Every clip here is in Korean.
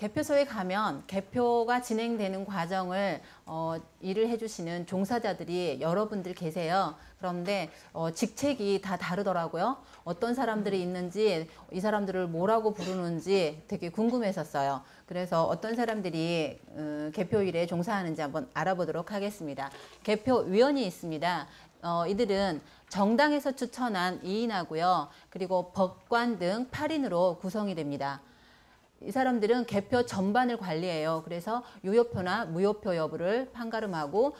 개표소에 가면 개표가 진행되는 과정을 일을 해주시는 종사자들이 여러분들 계세요. 그런데 직책이 다 다르더라고요. 어떤 사람들이 있는지 이 사람들을 뭐라고 부르는지 되게 궁금했었어요. 그래서 어떤 사람들이 개표일에 종사하는지 한번 알아보도록 하겠습니다. 개표위원이 있습니다. 이들은 정당에서 추천한 2인하고요. 그리고 법관 등 8인으로 구성이 됩니다. 이 사람들은 개표 전반을 관리해요. 그래서 유효표나 무효표 여부를 판가름하고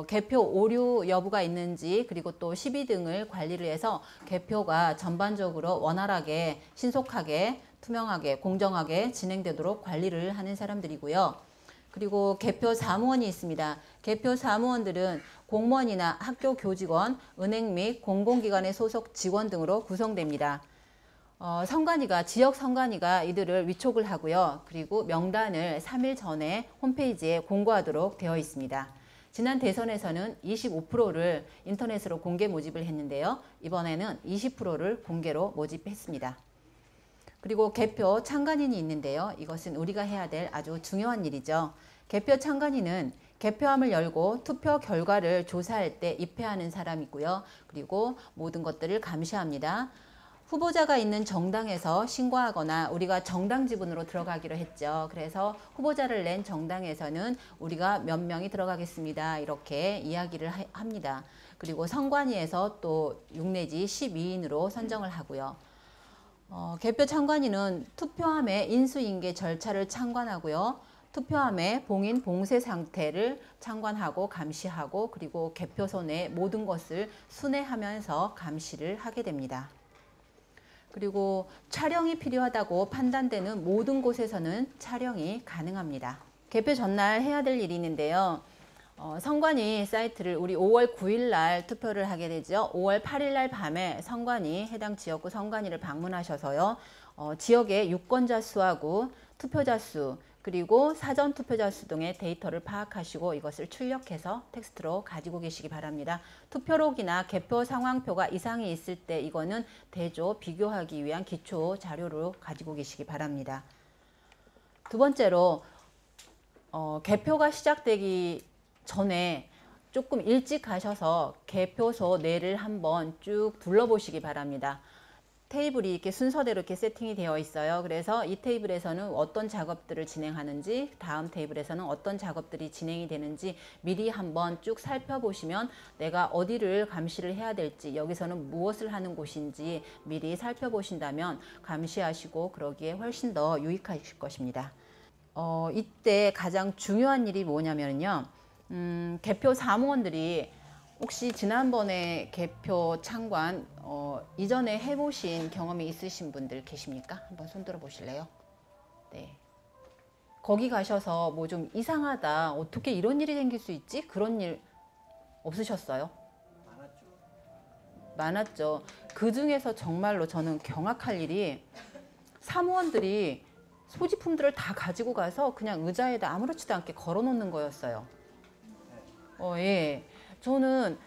개표 오류 여부가 있는지 그리고 또 시비 등을 관리를 해서 개표가 전반적으로 원활하게 신속하게 투명하게 공정하게 진행되도록 관리를 하는 사람들이고요. 그리고 개표 사무원이 있습니다. 개표 사무원들은 공무원이나 학교 교직원, 은행 및 공공기관의 소속 직원 등으로 구성됩니다. 선관위가 지역 선관위가 이들을 위촉을 하고요. 그리고 명단을 3일 전에 홈페이지에 공고하도록 되어 있습니다. 지난 대선에서는 25%를 인터넷으로 공개 모집을 했는데요. 이번에는 20%를 공개로 모집했습니다. 그리고 개표 참관인이 있는데요. 이것은 우리가 해야 될 아주 중요한 일이죠. 개표 참관인은 개표함을 열고 투표 결과를 조사할 때 입회하는 사람이고요. 그리고 모든 것들을 감시합니다. 후보자가 있는 정당에서 신고하거나 우리가 정당 지분으로 들어가기로 했죠. 그래서 후보자를 낸 정당에서는 우리가 몇 명이 들어가겠습니다. 이렇게 이야기를 합니다. 그리고 선관위에서 또 6 내지 12인으로 선정을 하고요. 개표 참관인은 투표함의 인수인계 절차를 참관하고요. 투표함의 봉인, 봉쇄 상태를 참관하고 감시하고 그리고 개표소 내 모든 것을 순회하면서 감시를 하게 됩니다. 그리고 촬영이 필요하다고 판단되는 모든 곳에서는 촬영이 가능합니다. 개표 전날 해야 될 일이 있는데요. 선관위 사이트를 우리 5월 9일 날 투표를 하게 되죠. 5월 8일 날 밤에 선관위 해당 지역구 선관위를 방문하셔서요. 지역의 유권자 수하고 투표자 수 그리고 사전 투표자 수 등의 데이터를 파악하시고 이것을 출력해서 텍스트로 가지고 계시기 바랍니다. 투표록이나 개표 상황표가 이상이 있을 때 이거는 대조, 비교하기 위한 기초 자료로 가지고 계시기 바랍니다. 두 번째로 개표가 시작되기 전에 조금 일찍 가셔서 개표소 내를 한번 쭉 둘러보시기 바랍니다. 테이블이 이렇게 순서대로 이렇게 세팅이 되어 있어요. 그래서 이 테이블에서는 어떤 작업들을 진행하는지 다음 테이블에서는 어떤 작업들이 진행이 되는지 미리 한번 쭉 살펴보시면 내가 어디를 감시를 해야 될지 여기서는 무엇을 하는 곳인지 미리 살펴보신다면 감시하시고 그러기에 훨씬 더 유익하실 것입니다. 이때 가장 중요한 일이 뭐냐면요. 개표 사무원들이 혹시 지난번에 개표 참관 이전에 해보신 경험이 있으신 분들 계십니까? 한번 손들어 보실래요? 네. 거기 가셔서 뭐 좀 이상하다, 어떻게 이런 일이 생길 수 있지? 그런 일 없으셨어요? 많았죠. 그 중에서 정말로 저는 경악할 일이 사무원들이 소지품들을 다 가지고 가서 그냥 의자에다 아무렇지도 않게 걸어 놓는 거였어요. 예. 저는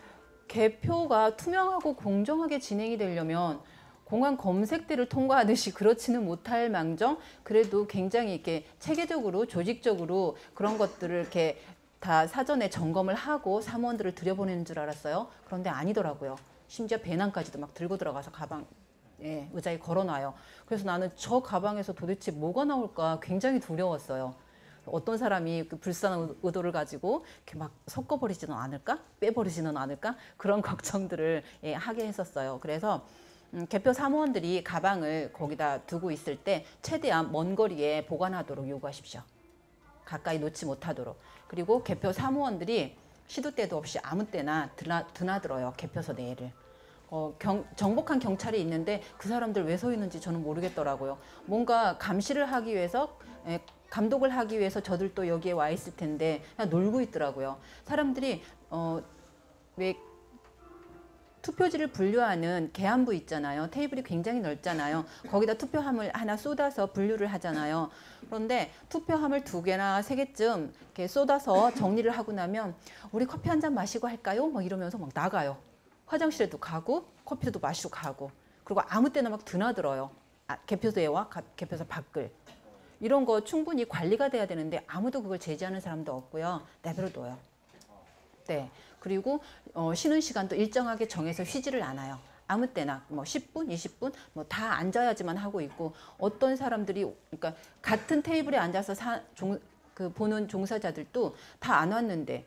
개표가 투명하고 공정하게 진행이 되려면 공안 검색대를 통과하듯이 그렇지는 못할 망정 그래도 굉장히 이렇게 체계적으로 조직적으로 그런 것들을 이렇게 다 사전에 점검을 하고 사무원들을 들여보내는 줄 알았어요. 그런데 아니더라고요. 심지어 배낭까지도 막 들고 들어가서 가방 의자에 걸어놔요. 그래서 나는 저 가방에서 도대체 뭐가 나올까 굉장히 두려웠어요. 어떤 사람이 그 불쌍한 의도를 가지고 이렇게 막 섞어버리지는 않을까? 빼버리지는 않을까? 그런 걱정들을 하게 했었어요. 그래서 개표 사무원들이 가방을 거기다 두고 있을 때 최대한 먼 거리에 보관하도록 요구하십시오. 가까이 놓지 못하도록. 그리고 개표 사무원들이 시도 때도 없이 아무 때나 드나들어요. 개표소 내를. 정복한 경찰이 있는데 그 사람들 왜 서 있는지 저는 모르겠더라고요. 뭔가 감시를 하기 위해서 감독을 하기 위해서 저들도 여기에 와 있을 텐데 그냥 놀고 있더라고요. 사람들이 왜 투표지를 분류하는 계안부 있잖아요. 테이블이 굉장히 넓잖아요. 거기다 투표함을 하나 쏟아서 분류를 하잖아요. 그런데 투표함을 2개나 3개쯤 이렇게 쏟아서 정리를 하고 나면 우리 커피 한 잔 마시고 할까요? 막 이러면서 막 나가요. 화장실에도 가고 커피도 마시고 가고 그리고 아무 때나 막 드나들어요. 개표소에와 개표소 밖을. 이런 거 충분히 관리가 돼야 되는데 아무도 그걸 제지하는 사람도 없고요. 내버려둬요. 네. 그리고 쉬는 시간도 일정하게 정해서 쉬지를 않아요. 아무 때나 뭐 10분, 20분 뭐 다 앉아야지만 하고 있고 어떤 사람들이 그러니까 같은 테이블에 앉아서 보는 종사자들도 다 안 왔는데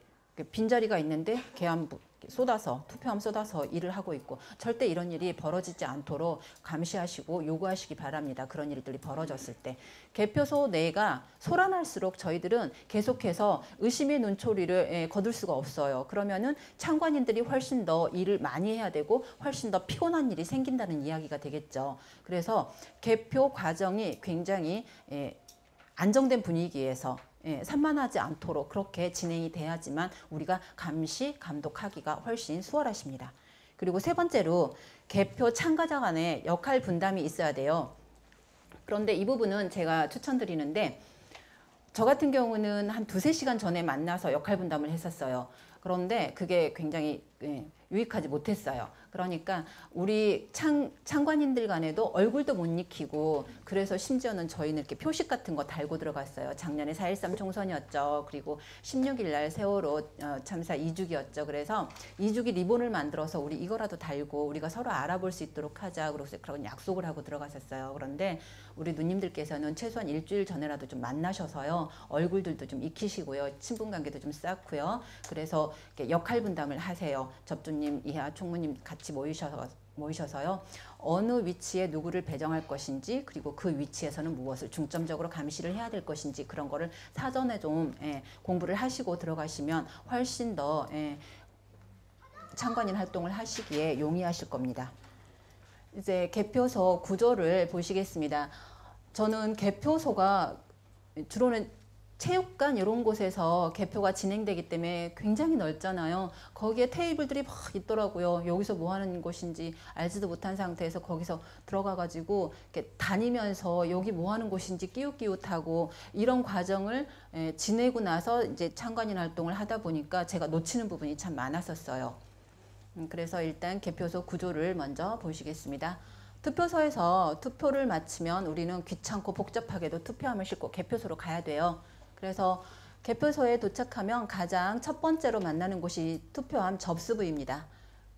빈자리가 있는데 계엄부 쏟아서 투표함 쏟아서 일을 하고 있고 절대 이런 일이 벌어지지 않도록 감시하시고 요구하시기 바랍니다. 그런 일들이 벌어졌을 때 개표소 내가 소란할수록 저희들은 계속해서 의심의 눈초리를 거둘 수가 없어요. 그러면은 참관인들이 훨씬 더 일을 많이 해야 되고 훨씬 더 피곤한 일이 생긴다는 이야기가 되겠죠. 그래서 개표 과정이 굉장히 안정된 분위기에서 산만하지 않도록 그렇게 진행이 돼야지만 우리가 감시, 감독하기가 훨씬 수월하십니다. 그리고 세 번째로 개표 참가자 간의 역할 분담이 있어야 돼요. 그런데 이 부분은 제가 추천드리는데 저 같은 경우는 한 2~3시간 전에 만나서 역할 분담을 했었어요. 그런데 그게 굉장히 유익하지 못했어요. 그러니까 우리 참관인들 간에도 얼굴도 못 익히고 그래서 심지어는 저희는 이렇게 표식 같은 거 달고 들어갔어요. 작년에 4.13 총선이었죠. 그리고 16일 날 세월호 참사 2주기였죠. 그래서 2주기 리본을 만들어서 우리 이거라도 달고 우리가 서로 알아볼 수 있도록 하자. 그래서 그런 약속을 하고 들어갔었어요. 그런데 우리 누님들께서는 최소한 일주일 전에라도 좀 만나셔서요. 얼굴들도 좀 익히시고요. 친분관계도 좀 쌓고요. 그래서 역할 분담을 하세요. 접주님 이하 총무님 같이 모이셔서요. 어느 위치에 누구를 배정할 것인지 그리고 그 위치에서는 무엇을 중점적으로 감시를 해야 될 것인지 그런 거를 사전에 좀 공부를 하시고 들어가시면 훨씬 더 참관인 활동을 하시기에 용이하실 겁니다. 이제 개표소 구조를 보시겠습니다. 저는 개표소가 주로는 체육관 이런 곳에서 개표가 진행되기 때문에 굉장히 넓잖아요. 거기에 테이블들이 막 있더라고요. 여기서 뭐 하는 곳인지 알지도 못한 상태에서 거기서 들어가가지고 이렇게 다니면서 여기 뭐 하는 곳인지 끼웃끼웃하고 이런 과정을 지내고 나서 이제 참관인 활동을 하다 보니까 제가 놓치는 부분이 참 많았었어요. 그래서 일단 개표소 구조를 먼저 보시겠습니다. 투표소에서 투표를 마치면 우리는 귀찮고 복잡하게도 투표함을 싣고 개표소로 가야 돼요. 그래서 개표소에 도착하면 가장 첫 번째로 만나는 곳이 투표함 접수부입니다.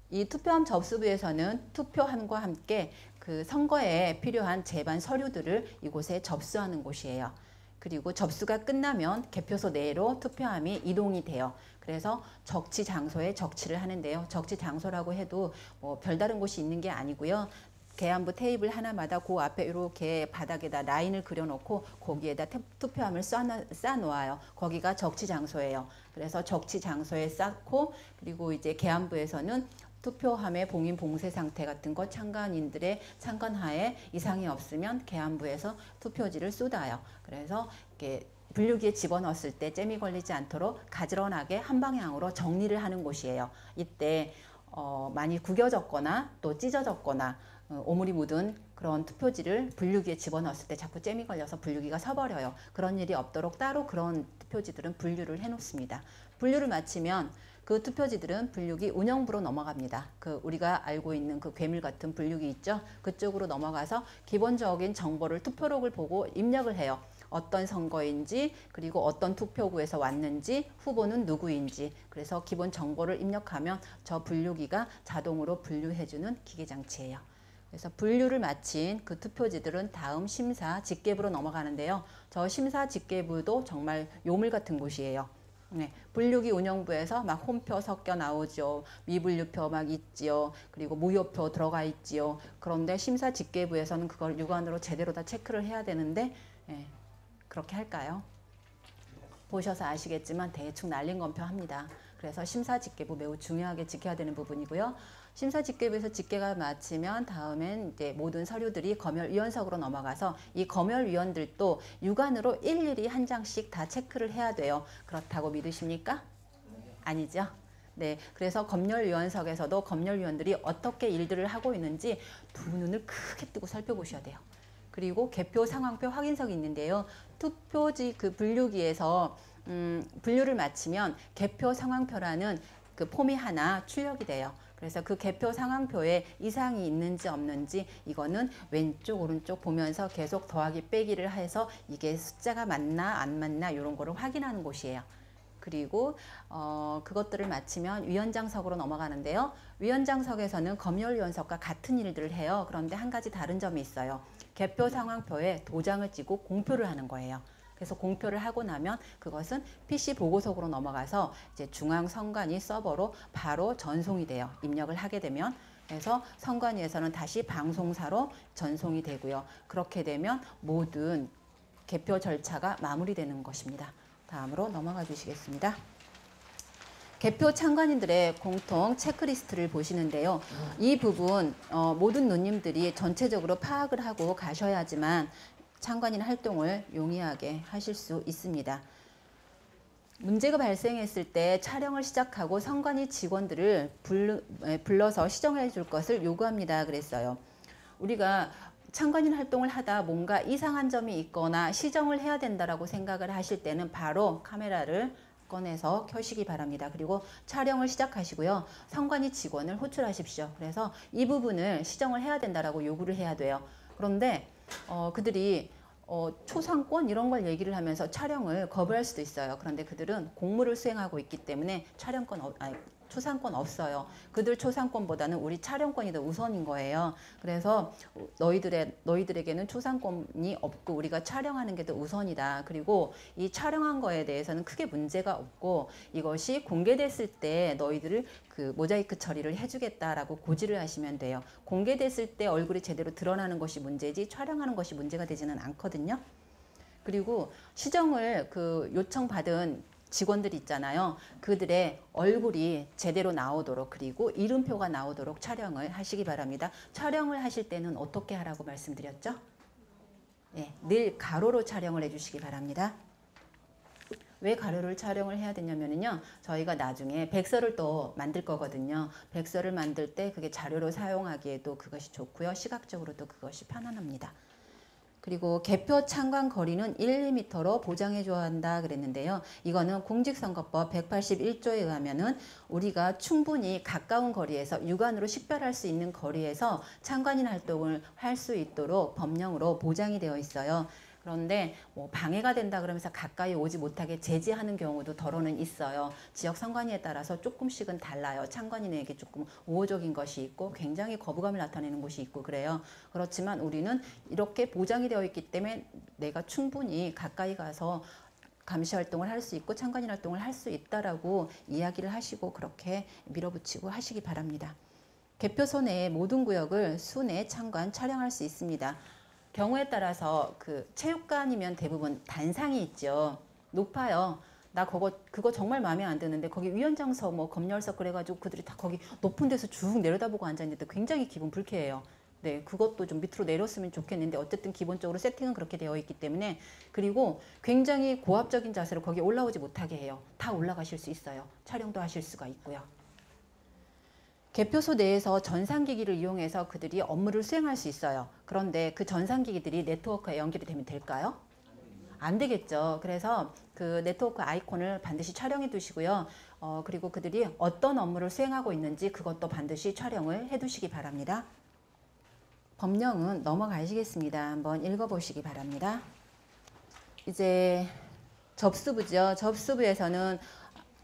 이 투표함 접수부에서는 투표함과 함께 그 선거에 필요한 제반 서류들을 이곳에 접수하는 곳이에요. 그리고 접수가 끝나면 개표소 내로 투표함이 이동이 돼요. 그래서 적치 장소에 적치를 하는데요. 적치 장소라고 해도 뭐 별다른 곳이 있는 게 아니고요. 계안부 테이블 하나마다 그 앞에 이렇게 바닥에다 라인을 그려놓고 거기에다 투표함을 쌓아놓아요. 거기가 적치 장소예요. 그래서 적치 장소에 쌓고 그리고 이제 계안부에서는 투표함의 봉인 봉쇄 상태 같은 거 참관인들의 참관하에 이상이 없으면 계안부에서 투표지를 쏟아요. 그래서 이렇게 분류기에 집어넣었을 때 잼이 걸리지 않도록 가지런하게 한 방향으로 정리를 하는 곳이에요. 이때 많이 구겨졌거나 또 찢어졌거나 오물이 묻은 그런 투표지를 분류기에 집어넣었을 때 자꾸 잼이 걸려서 분류기가 서버려요. 그런 일이 없도록 따로 그런 투표지들은 분류를 해놓습니다. 분류를 마치면 그 투표지들은 분류기 운영부로 넘어갑니다. 그 우리가 알고 있는 그 괴물 같은 분류기 있죠? 그쪽으로 넘어가서 기본적인 정보를 투표록을 보고 입력을 해요. 어떤 선거인지 그리고 어떤 투표구에서 왔는지 후보는 누구인지 그래서 기본 정보를 입력하면 저 분류기가 자동으로 분류해주는 기계장치예요. 그래서 분류를 마친 그 투표지들은 다음 심사 집계부로 넘어가는데요. 저 심사 집계부도 정말 요물 같은 곳이에요. 네, 분류기 운영부에서 막 홈표 섞여 나오죠. 미분류표 막 있지요. 그리고 무효표 들어가 있지요. 그런데 심사 집계부에서는 그걸 육안으로 제대로 다 체크를 해야 되는데 그렇게 할까요? 보셔서 아시겠지만 대충 날린 검표 합니다. 그래서 심사 집계부 매우 중요하게 지켜야 되는 부분이고요. 심사 집계부에서 집계가 마치면 다음엔 이제 모든 서류들이 검열위원석으로 넘어가서 이 검열위원들도 육안으로 일일이 한 장씩 다 체크를 해야 돼요. 그렇다고 믿으십니까? 아니죠. 네, 그래서 검열위원석에서도 검열위원들이 어떻게 일들을 하고 있는지 두 눈을 크게 뜨고 살펴보셔야 돼요. 그리고 개표 상황표 확인석이 있는데요. 투표지 그 분류기에서 분류를 마치면 개표 상황표라는 그 폼이 하나 출력이 돼요. 그래서 그 개표 상황표에 이상이 있는지 없는지 이거는 왼쪽 오른쪽 보면서 계속 더하기 빼기를 해서 이게 숫자가 맞나 안 맞나 이런 거를 확인하는 곳이에요. 그리고 그것들을 마치면 위원장석으로 넘어가는데요. 위원장석에서는 검열위원석과 같은 일들을 해요. 그런데 한 가지 다른 점이 있어요. 개표 상황표에 도장을 찍고 공표를 하는 거예요. 그래서 공표를 하고 나면 그것은 PC 보고석으로 넘어가서 이제 중앙선관위 서버로 바로 전송이 돼요. 입력을 하게 되면. 그래서 선관위에서는 다시 방송사로 전송이 되고요. 그렇게 되면 모든 개표 절차가 마무리되는 것입니다. 다음으로 넘어가 주시겠습니다. 개표 참관인들의 공통 체크리스트를 보시는데요. 이 부분 모든 누님들이 전체적으로 파악을 하고 가셔야지만 참관인 활동을 용이하게 하실 수 있습니다. 문제가 발생했을 때 촬영을 시작하고 선관위 직원들을 불러서 시정해 줄 것을 요구합니다. 그랬어요. 우리가 참관인 활동을 하다 뭔가 이상한 점이 있거나 시정을 해야 된다라고 생각을 하실 때는 바로 카메라를 꺼내서 켜시기 바랍니다. 그리고 촬영을 시작하시고요. 선관위 직원을 호출하십시오. 그래서 이 부분을 시정을 해야 된다라고 요구를 해야 돼요. 그런데 그들이 초상권 이런 걸 얘기를 하면서 촬영을 거부할 수도 있어요. 그런데 그들은 공무를 수행하고 있기 때문에 초상권 없어요. 그들 초상권보다는 우리 촬영권이 더 우선인 거예요. 그래서 너희들에게는 초상권이 없고 우리가 촬영하는 게 더 우선이다. 그리고 이 촬영한 거에 대해서는 크게 문제가 없고 이것이 공개됐을 때 너희들을 그 모자이크 처리를 해주겠다라고 고지를 하시면 돼요. 공개됐을 때 얼굴이 제대로 드러나는 것이 문제지 촬영하는 것이 문제가 되지는 않거든요. 그리고 시정을 요청받은 직원들 있잖아요. 그들의 얼굴이 제대로 나오도록 그리고 이름표가 나오도록 촬영을 하시기 바랍니다. 촬영을 하실 때는 어떻게 하라고 말씀드렸죠? 네, 늘 가로로 촬영을 해주시기 바랍니다. 왜 가로를 촬영을 해야 되냐면요. 저희가 나중에 백서를 또 만들 거거든요. 백서를 만들 때 그게 자료로 사용하기에도 그것이 좋고요. 시각적으로도 그것이 편안합니다. 그리고 개표 참관 거리는 1~2m로 보장해 줘야 한다 그랬는데요. 이거는 공직선거법 181조에 의하면은 우리가 충분히 가까운 거리에서 육안으로 식별할 수 있는 거리에서 참관인 활동을 할 수 있도록 법령으로 보장이 되어 있어요. 그런데 뭐 방해가 된다 그러면서 가까이 오지 못하게 제지하는 경우도 더러는 있어요. 지역 선관위에 따라서 조금씩은 달라요. 참관인에게 조금 우호적인 것이 있고 굉장히 거부감을 나타내는 곳이 있고 그래요. 그렇지만 우리는 이렇게 보장이 되어 있기 때문에 내가 충분히 가까이 가서 감시 활동을 할 수 있고 참관인 활동을 할 수 있다라고 이야기를 하시고 그렇게 밀어붙이고 하시기 바랍니다. 개표소 내의 모든 구역을 수내 참관 촬영할 수 있습니다. 경우에 따라서 체육관이면 대부분 단상이 있죠. 높아요. 나 그거 정말 마음에 안 드는데 거기 위원장석 뭐 검열석 그래가지고 그들이 다 거기 높은 데서 쭉 내려다보고 앉아있는데 굉장히 기분 불쾌해요. 네, 그것도 좀 밑으로 내렸으면 좋겠는데 어쨌든 기본적으로 세팅은 그렇게 되어 있기 때문에 그리고 굉장히 고압적인 자세로 거기 올라오지 못하게 해요. 다 올라가실 수 있어요. 촬영도 하실 수가 있고요. 개표소 내에서 전산기기를 이용해서 그들이 업무를 수행할 수 있어요. 그런데 그 전산기기들이 네트워크에 연결이 되면 될까요? 안 되겠죠. 그래서 그 네트워크 아이콘을 반드시 촬영해 두시고요. 그리고 그들이 어떤 업무를 수행하고 있는지 그것도 반드시 촬영을 해 두시기 바랍니다. 법령은 넘어가시겠습니다. 한번 읽어보시기 바랍니다. 이제 접수부죠. 접수부에서는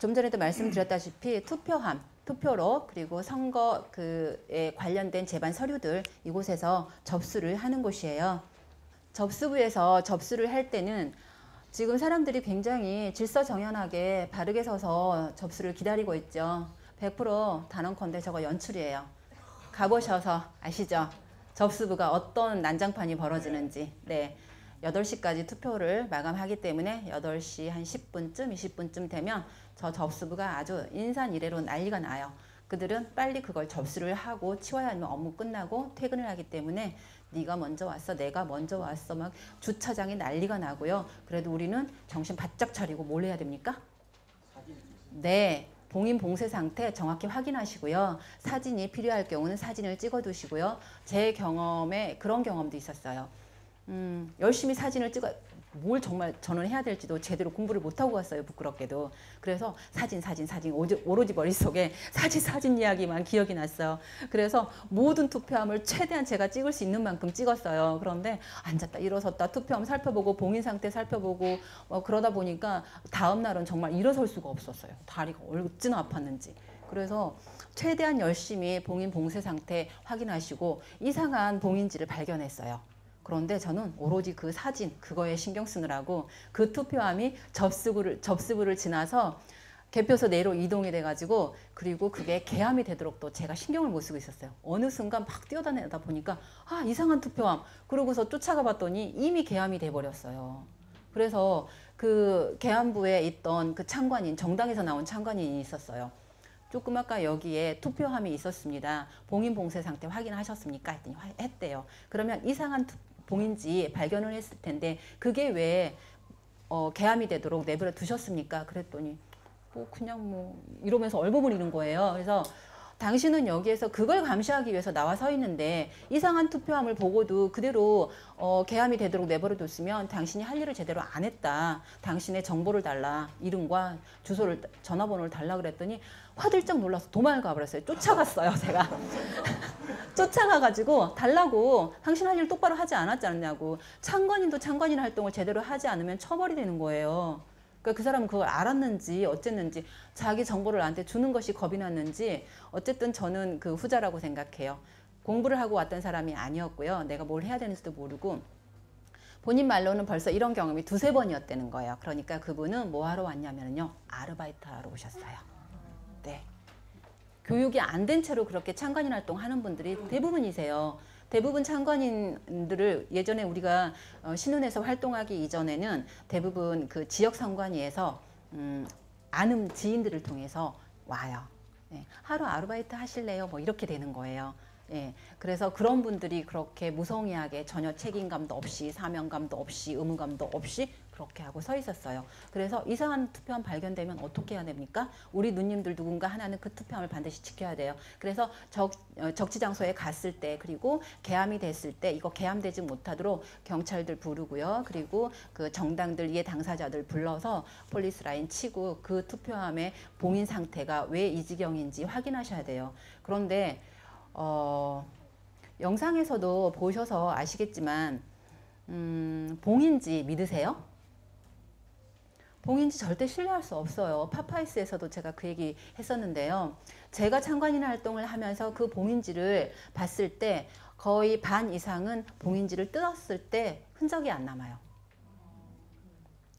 좀 전에도 말씀드렸다시피 투표로 그리고 선거에 관련된 제반 서류들 이곳에서 접수를 하는 곳이에요. 접수부에서 접수를 할 때는 지금 사람들이 굉장히 질서정연하게 바르게 서서 접수를 기다리고 있죠. 100% 단언컨대 저거 연출이에요. 가보셔서 아시죠? 접수부가 어떤 난장판이 벌어지는지. 네, 8시까지 투표를 마감하기 때문에 8시 한 10분쯤 20분쯤 되면 저 접수부가 아주 인산이례로 난리가 나요. 그들은 빨리 그걸 접수를 하고 치워야 하면 업무 끝나고 퇴근을 하기 때문에 네가 먼저 왔어 내가 먼저 왔어 막 주차장에 난리가 나고요. 그래도 우리는 정신 바짝 차리고 뭘 해야 됩니까? 네, 봉인 봉쇄 상태 정확히 확인하시고요. 사진이 필요할 경우는 사진을 찍어 두시고요. 제 경험에 그런 경험도 있었어요. 열심히 사진을 찍어 뭘 정말 저는 해야 될지도 제대로 공부를 못하고 갔어요. 부끄럽게도. 그래서 사진 오로지 머릿속에 사진 이야기만 기억이 났어요. 그래서 모든 투표함을 최대한 제가 찍을 수 있는 만큼 찍었어요. 그런데 앉았다 일어섰다 투표함 살펴보고 봉인 상태 살펴보고 그러다 보니까 다음 날은 정말 일어설 수가 없었어요. 다리가 어찌나 아팠는지. 그래서 최대한 열심히 봉인 봉쇄 상태 확인하시고 이상한 봉인지를 발견했어요. 그런데 저는 오로지 그 사진 그거에 신경 쓰느라고 그 투표함이 접수부를 지나서 개표소 내로 이동이 돼가지고 그리고 그게 개함이 되도록 또 제가 신경을 못 쓰고 있었어요. 어느 순간 막 뛰어다니다 보니까 아 이상한 투표함 그러고서 쫓아가 봤더니 이미 개함이 돼버렸어요. 그래서 그 개함부에 있던 그 창관인 정당에서 나온 창관인이 있었어요. 조금 아까 여기에 투표함이 있었습니다. 봉인 봉쇄 상태 확인하셨습니까? 했더니 했대요. 그러면 이상한 봉인지 발견을 했을 텐데 그게 왜 개함이 되도록 내버려 두셨습니까? 그랬더니 그냥 이러면서 얼버무리는 거예요. 그래서 당신은 여기에서 그걸 감시하기 위해서 나와 서 있는데 이상한 투표함을 보고도 그대로 개함이 되도록 내버려 뒀으면 당신이 할 일을 제대로 안 했다. 당신의 정보를 달라. 이름과 주소를 전화번호를 달라 그랬더니 화들짝 놀라서 도망을 가버렸어요. 쫓아갔어요. 제가. 쫓아가가지고 달라고 당신 할 일 똑바로 하지 않았지 않냐고. 창관인도 창관인 활동을 제대로 하지 않으면 처벌이 되는 거예요. 그러니까 그 사람은 그걸 알았는지 어쨌는지 자기 정보를 나한테 주는 것이 겁이 났는지 어쨌든 저는 그 후자라고 생각해요. 공부를 하고 왔던 사람이 아니었고요. 내가 뭘 해야 되는지도 모르고 본인 말로는 벌써 이런 경험이 두세 번이었다는 거예요. 그러니까 그분은 뭐 하러 왔냐면요. 아르바이트 하러 오셨어요. 네. 교육이 안 된 채로 그렇게 창관인 활동하는 분들이 대부분이세요. 대부분 창관인들을 예전에 우리가 신혼에서 활동하기 이전에는 대부분 그 지역 상관위에서 아는 지인들을 통해서 와요. 네. 하루 아르바이트 하실래요? 뭐 이렇게 되는 거예요. 예, 그래서 그런 분들이 그렇게 무성의하게 전혀 책임감도 없이 사명감도 없이 의무감도 없이 그렇게 하고 서 있었어요. 그래서 이상한 투표함 발견되면 어떻게 해야 됩니까? 우리 누님들 누군가 하나는 그 투표함을 반드시 지켜야 돼요. 그래서 적지 장소에 갔을 때 그리고 개함이 됐을 때 이거 개함되지 못하도록 경찰들 부르고요. 그리고 그 정당들 이해 당사자들 불러서 폴리스 라인 치고 그 투표함의 봉인 상태가 왜 이 지경인지 확인하셔야 돼요. 그런데 영상에서도 보셔서 아시겠지만 봉인지 믿으세요? 봉인지 절대 신뢰할 수 없어요. 파파이스에서도 제가 그 얘기 했었는데요. 제가 창관인 활동을 하면서 그 봉인지를 봤을 때 거의 반 이상은 봉인지를 뜯었을 때 흔적이 안 남아요.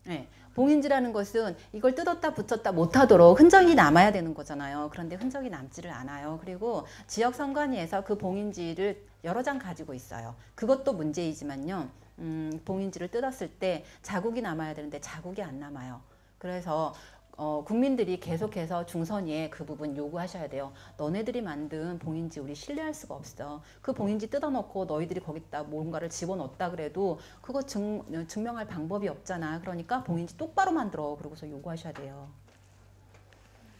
네. 봉인지라는 것은 이걸 뜯었다 붙였다 못하도록 흔적이 남아야 되는 거잖아요. 그런데 흔적이 남지를 않아요. 그리고 지역 선관위에서 그 봉인지를 여러 장 가지고 있어요. 그것도 문제이지만요. 봉인지를 뜯었을 때 자국이 남아야 되는데 자국이 안 남아요. 그래서 국민들이 계속해서 중선위에 그 부분 요구하셔야 돼요. 너네들이 만든 봉인지 우리 신뢰할 수가 없어. 그 봉인지 뜯어놓고 너희들이 거기다 뭔가를 집어넣었다 그래도 그거 증명할 방법이 없잖아. 그러니까 봉인지 똑바로 만들어. 그러고서 요구하셔야 돼요.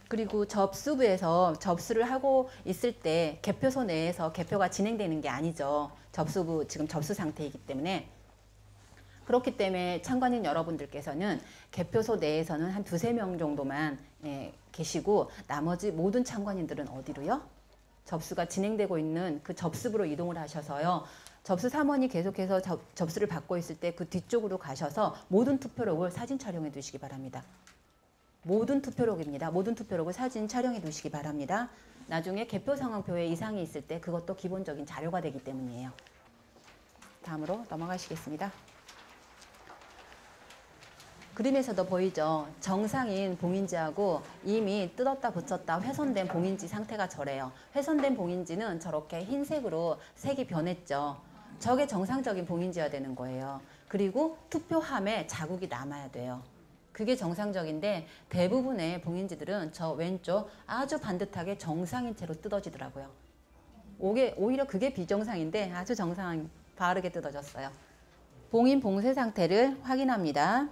그리고 접수부에서 접수를 하고 있을 때 개표소 내에서 개표가 진행되는 게 아니죠. 접수부 지금 접수 상태이기 때문에 그렇기 때문에 창관인 여러분들께서는 개표소 내에서는 한 두세 명 정도만 계시고 나머지 모든 창관인들은 어디로요? 접수가 진행되고 있는 그 접수부로 이동을 하셔서요. 접수 사무원이 계속해서 접수를 받고 있을 때 그 뒤쪽으로 가셔서 모든 투표록을 사진 촬영해 두시기 바랍니다. 모든 투표록입니다. 모든 투표록을 사진 촬영해 두시기 바랍니다. 나중에 개표 상황표에 이상이 있을 때 그것도 기본적인 자료가 되기 때문이에요. 다음으로 넘어가시겠습니다. 그림에서도 보이죠. 정상인 봉인지하고 이미 뜯었다 붙였다 훼손된 봉인지 상태가 저래요. 훼손된 봉인지는 저렇게 흰색으로 색이 변했죠. 저게 정상적인 봉인지여야 되는 거예요. 그리고 투표함에 자국이 남아야 돼요. 그게 정상적인데 대부분의 봉인지들은 저 왼쪽 아주 반듯하게 정상인 채로 뜯어지더라고요. 오히려 그게 비정상인데 아주 정상 바르게 뜯어졌어요. 봉인 봉쇄 상태를 확인합니다.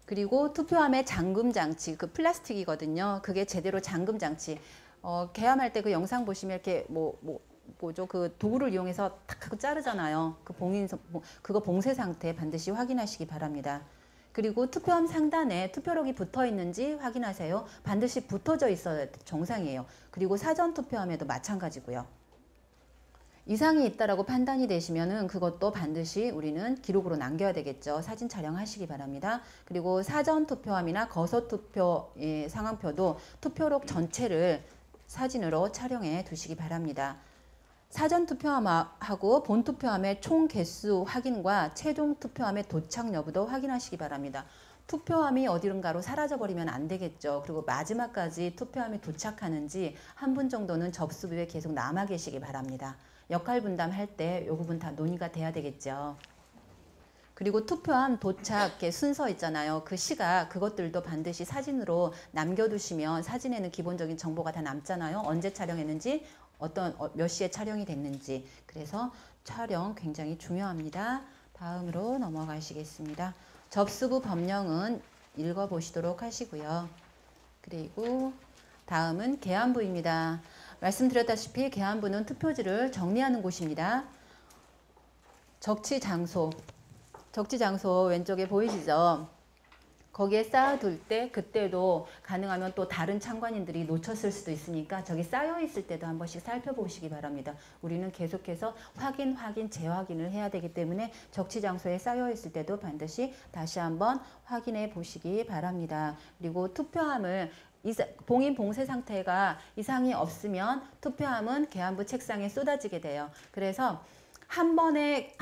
그리고 투표함의 잠금 장치, 그 플라스틱이거든요. 그게 제대로 잠금 장치. 개함할 때 그 영상 보시면 이렇게 뭐죠? 그 도구를 이용해서 탁 하고 자르잖아요. 그 그거 봉쇄 상태 반드시 확인하시기 바랍니다. 그리고 투표함 상단에 투표록이 붙어 있는지 확인하세요. 반드시 붙어져 있어야 정상이에요. 그리고 사전 투표함에도 마찬가지고요. 이상이 있다라고 판단이 되시면은 그것도 반드시 우리는 기록으로 남겨야 되겠죠. 사진 촬영하시기 바랍니다. 그리고 사전 투표함이나 거소 투표 상황표도 투표록 전체를 사진으로 촬영해 두시기 바랍니다. 사전 투표함하고 본 투표함의 총 개수 확인과 최종 투표함의 도착 여부도 확인하시기 바랍니다. 투표함이 어디론가로 사라져버리면 안 되겠죠. 그리고 마지막까지 투표함이 도착하는지 한 분 정도는 접수부에 계속 남아 계시기 바랍니다. 역할 분담할 때 이 부분 다 논의가 돼야 되겠죠. 그리고 투표함 도착 순서 있잖아요. 그 시각 그것들도 반드시 사진으로 남겨두시면 사진에는 기본적인 정보가 다 남잖아요. 언제 촬영했는지 몇 시에 촬영이 됐는지. 그래서 촬영 굉장히 중요합니다. 다음으로 넘어가시겠습니다. 접수부 법령은 읽어보시도록 하시고요. 그리고 다음은 계안부입니다. 말씀드렸다시피 계안부는 투표지를 정리하는 곳입니다. 적치 장소 왼쪽에 보이시죠? 거기에 쌓아둘 때 그때도 가능하면 또 다른 참관인들이 놓쳤을 수도 있으니까 저기 쌓여 있을 때도 한 번씩 살펴보시기 바랍니다. 우리는 계속해서 확인, 재확인을 해야 되기 때문에 적치 장소에 쌓여 있을 때도 반드시 다시 한번 확인해 보시기 바랍니다. 그리고 투표함을 봉인 봉쇄 상태가 이상이 없으면 투표함은 계안부 책상에 쏟아지게 돼요. 그래서 한 번에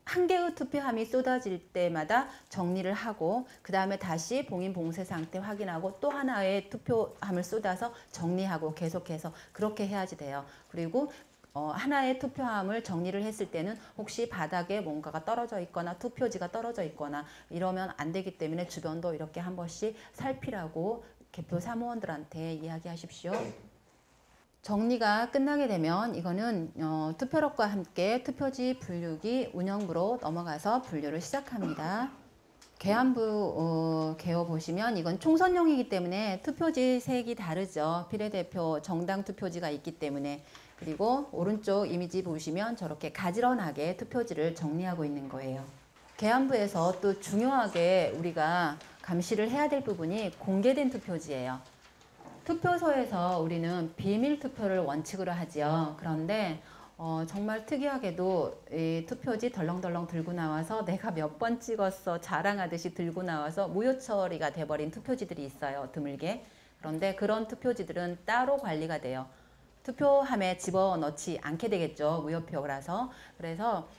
한 개의 투표함이 쏟아질 때마다 정리를 하고 그 다음에 다시 봉인 봉쇄 상태 확인하고 또 하나의 투표함을 쏟아서 정리하고 계속해서 그렇게 해야지 돼요. 그리고 하나의 투표함을 정리를 했을 때는 혹시 바닥에 뭔가가 떨어져 있거나 투표지가 떨어져 있거나 이러면 안 되기 때문에 주변도 이렇게 한 번씩 살피라고 개표 사무원들한테 이야기하십시오. 정리가 끝나게 되면 이거는 투표록과 함께 투표지 분류기 운영부로 넘어가서 분류를 시작합니다. 계안부 개요 보시면 이건 총선용이기 때문에 투표지 색이 다르죠. 비례대표 정당 투표지가 있기 때문에. 그리고 오른쪽 이미지 보시면 저렇게 가지런하게 투표지를 정리하고 있는 거예요. 계안부에서 또 중요하게 우리가 감시를 해야 될 부분이 공개된 투표지예요. 투표소에서 우리는 비밀 투표를 원칙으로 하지요. 그런데 정말 특이하게도 이 투표지 덜렁덜렁 들고 나와서 내가 몇 번 찍었어 자랑하듯이 들고 나와서 무효 처리가 돼버린 투표지들이 있어요. 드물게. 그런데 그런 투표지들은 따로 관리가 돼요. 투표함에 집어넣지 않게 되겠죠. 무효표라서. 그래서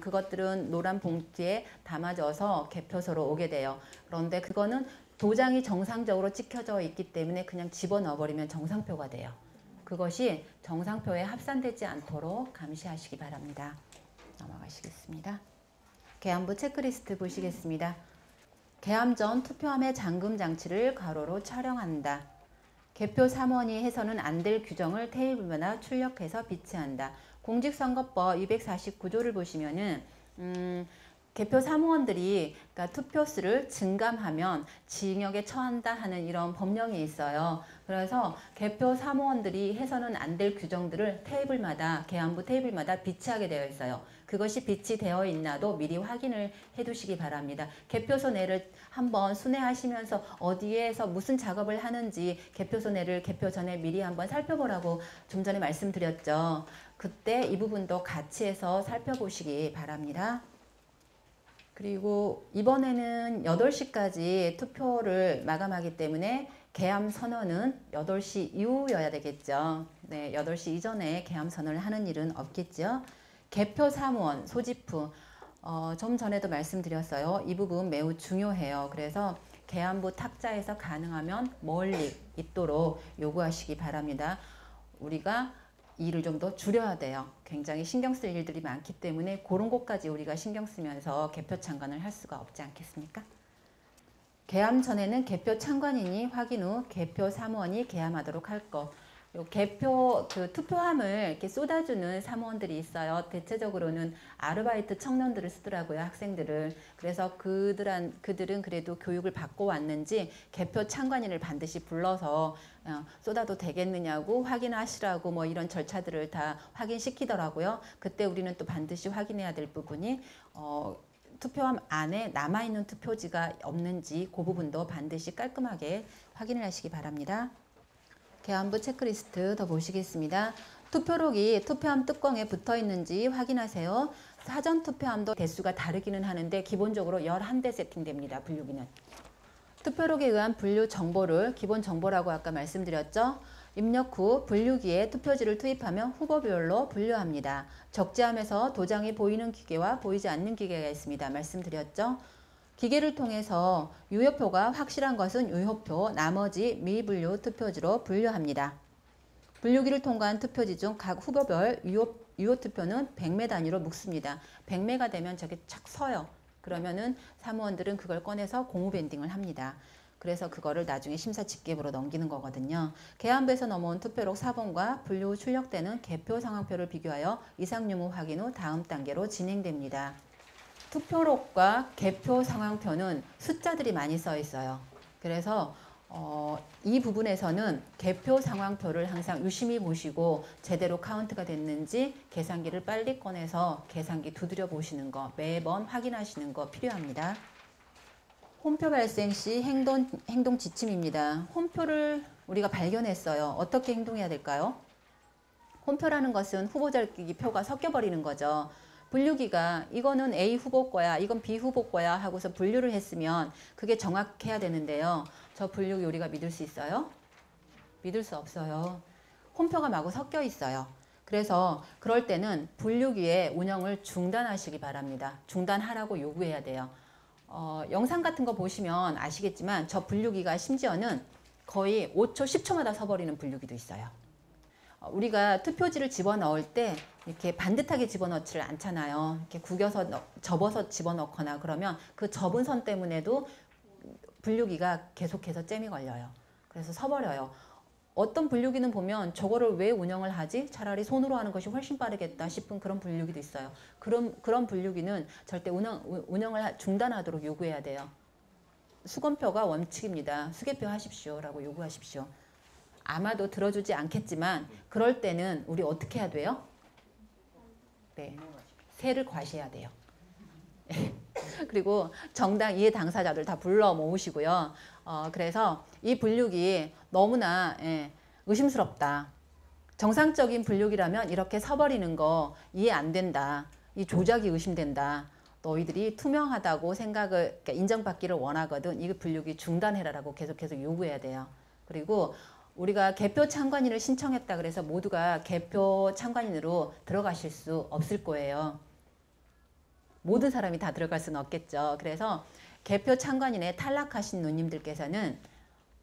그것들은 노란 봉투에 담아져서 개표소로 오게 돼요. 그런데 그거는 도장이 정상적으로 찍혀져 있기 때문에 그냥 집어넣어버리면 정상표가 돼요. 그것이 정상표에 합산되지 않도록 감시하시기 바랍니다. 넘어가시겠습니다. 계안부 체크리스트 보시겠습니다. 계암 전 투표함의 잠금 장치를 가로로 촬영한다. 개표 사무원이 해서는 안 될 규정을 테이블마다 출력해서 비치한다. 공직선거법 249조를 보시면은 개표 사무원들이 그러니까 투표수를 증감하면 징역에 처한다 하는 이런 법령이 있어요. 그래서 개표 사무원들이 해서는 안 될 규정들을 테이블마다 계안부 테이블마다 비치하게 되어 있어요. 그것이 비치되어 있나도 미리 확인을 해두시기 바랍니다. 개표소 내를 한번 순회하시면서 어디에서 무슨 작업을 하는지 개표소 내를 개표 전에 미리 한번 살펴보라고 좀 전에 말씀드렸죠. 그때 이 부분도 같이 해서 살펴보시기 바랍니다. 그리고 이번에는 8시까지 투표를 마감하기 때문에 계암 선언은 8시 이후여야 되겠죠. 네, 8시 이전에 계암 선언을 하는 일은 없겠죠. 개표 사무원 소집부 좀 전에도 말씀드렸어요. 이 부분 매우 중요해요. 그래서 계안부 탁자에서 가능하면 멀리 있도록 요구하시기 바랍니다. 우리가 일을 좀 더 줄여야 돼요. 굉장히 신경 쓸 일들이 많기 때문에 그런 것까지 우리가 신경 쓰면서 개표 참관을 할 수가 없지 않겠습니까? 계암 전에는 개표 참관인이 확인 후 개표 사무원이 계암하도록 할 것. 그리고 개표 그 투표함을 이렇게 쏟아주는 사무원들이 있어요. 대체적으로는 아르바이트 청년들을 쓰더라고요, 학생들을. 그래서 그들은 그래도 교육을 받고 왔는지 개표 참관인을 반드시 불러서 쏟아도 되겠느냐고 확인하시라고 뭐 이런 절차들을 다 확인시키더라고요. 그때 우리는 또 반드시 확인해야 될 부분이 투표함 안에 남아있는 투표지가 없는지 그 부분도 반드시 깔끔하게 확인을 하시기 바랍니다. 개안부 체크리스트 더 보시겠습니다. 투표록이 투표함 뚜껑에 붙어 있는지 확인하세요. 사전 투표함도 대수가 다르기는 하는데 기본적으로 11대 세팅됩니다. 분류기는. 투표록에 의한 분류 정보를 기본 정보라고 아까 말씀드렸죠. 입력 후 분류기에 투표지를 투입하면 후보별로 분류합니다. 적재함에서 도장이 보이는 기계와 보이지 않는 기계가 있습니다. 말씀드렸죠. 기계를 통해서 유효표가 확실한 것은 유효표, 나머지 미분류 투표지로 분류합니다. 분류기를 통과한 투표지 중 각 후보별 유효 투표는 100매 단위로 묶습니다. 100매가 되면 저기 착 서요. 그러면은 사무원들은 그걸 꺼내서 공후 밴딩을 합니다. 그래서 그거를 나중에 심사 집계부로 넘기는 거거든요. 개안부에서 넘어온 투표록 4번과 분류 후 출력되는 개표 상황표를 비교하여 이상 유무 확인 후 다음 단계로 진행됩니다. 투표록과 개표 상황표는 숫자들이 많이 써 있어요. 그래서 이 부분에서는 개표 상황표를 항상 유심히 보시고 제대로 카운트가 됐는지 계산기를 빨리 꺼내서 계산기 두드려 보시는 거 매번 확인하시는 거 필요합니다. 홈표 발생 시 행동 지침입니다. 홈표를 우리가 발견했어요. 어떻게 행동해야 될까요? 홈표라는 것은 후보자끼리 표가 섞여버리는 거죠. 분류기가 이거는 A 후보 거야, 이건 B 후보 거야 하고서 분류를 했으면 그게 정확해야 되는데요. 저 분류기 우리가 믿을 수 있어요? 믿을 수 없어요. 홈표가 마구 섞여 있어요. 그래서 그럴 때는 분류기의 운영을 중단하시기 바랍니다. 중단하라고 요구해야 돼요. 영상 같은 거 보시면 아시겠지만 저 분류기가 심지어는 거의 5초, 10초마다 서버리는 분류기도 있어요. 우리가 투표지를 집어넣을 때 이렇게 반듯하게 집어넣지를 않잖아요. 이렇게 구겨서 접어서 집어넣거나 그러면 그 접은 선 때문에도 분류기가 계속해서 잼이 걸려요. 그래서 서버려요. 어떤 분류기는 보면 저거를 왜 운영을 하지? 차라리 손으로 하는 것이 훨씬 빠르겠다 싶은 그런 분류기도 있어요. 그런 분류기는 절대 운영을 중단하도록 요구해야 돼요. 수검표가 원칙입니다. 수개표 하십시오 라고 요구하십시오. 아마도 들어주지 않겠지만 그럴 때는 우리 어떻게 해야 돼요? 네, 세를 과시해야 돼요. 그리고 정당 이해 당사자들 다 불러 모으시고요. 그래서 이 분류기 너무나 의심스럽다. 정상적인 분류기라면 이렇게 서버리는 거 이해 안 된다. 이 조작이 의심된다. 너희들이 투명하다고 생각을 그러니까 인정받기를 원하거든. 이 분류기 중단해라라고 계속해서 요구해야 돼요. 그리고 우리가 개표 참관인을 신청했다 그래서 모두가 개표 참관인으로 들어가실 수 없을 거예요. 모든 사람이 다 들어갈 수는 없겠죠. 그래서 개표 참관인에 탈락하신 누님들께서는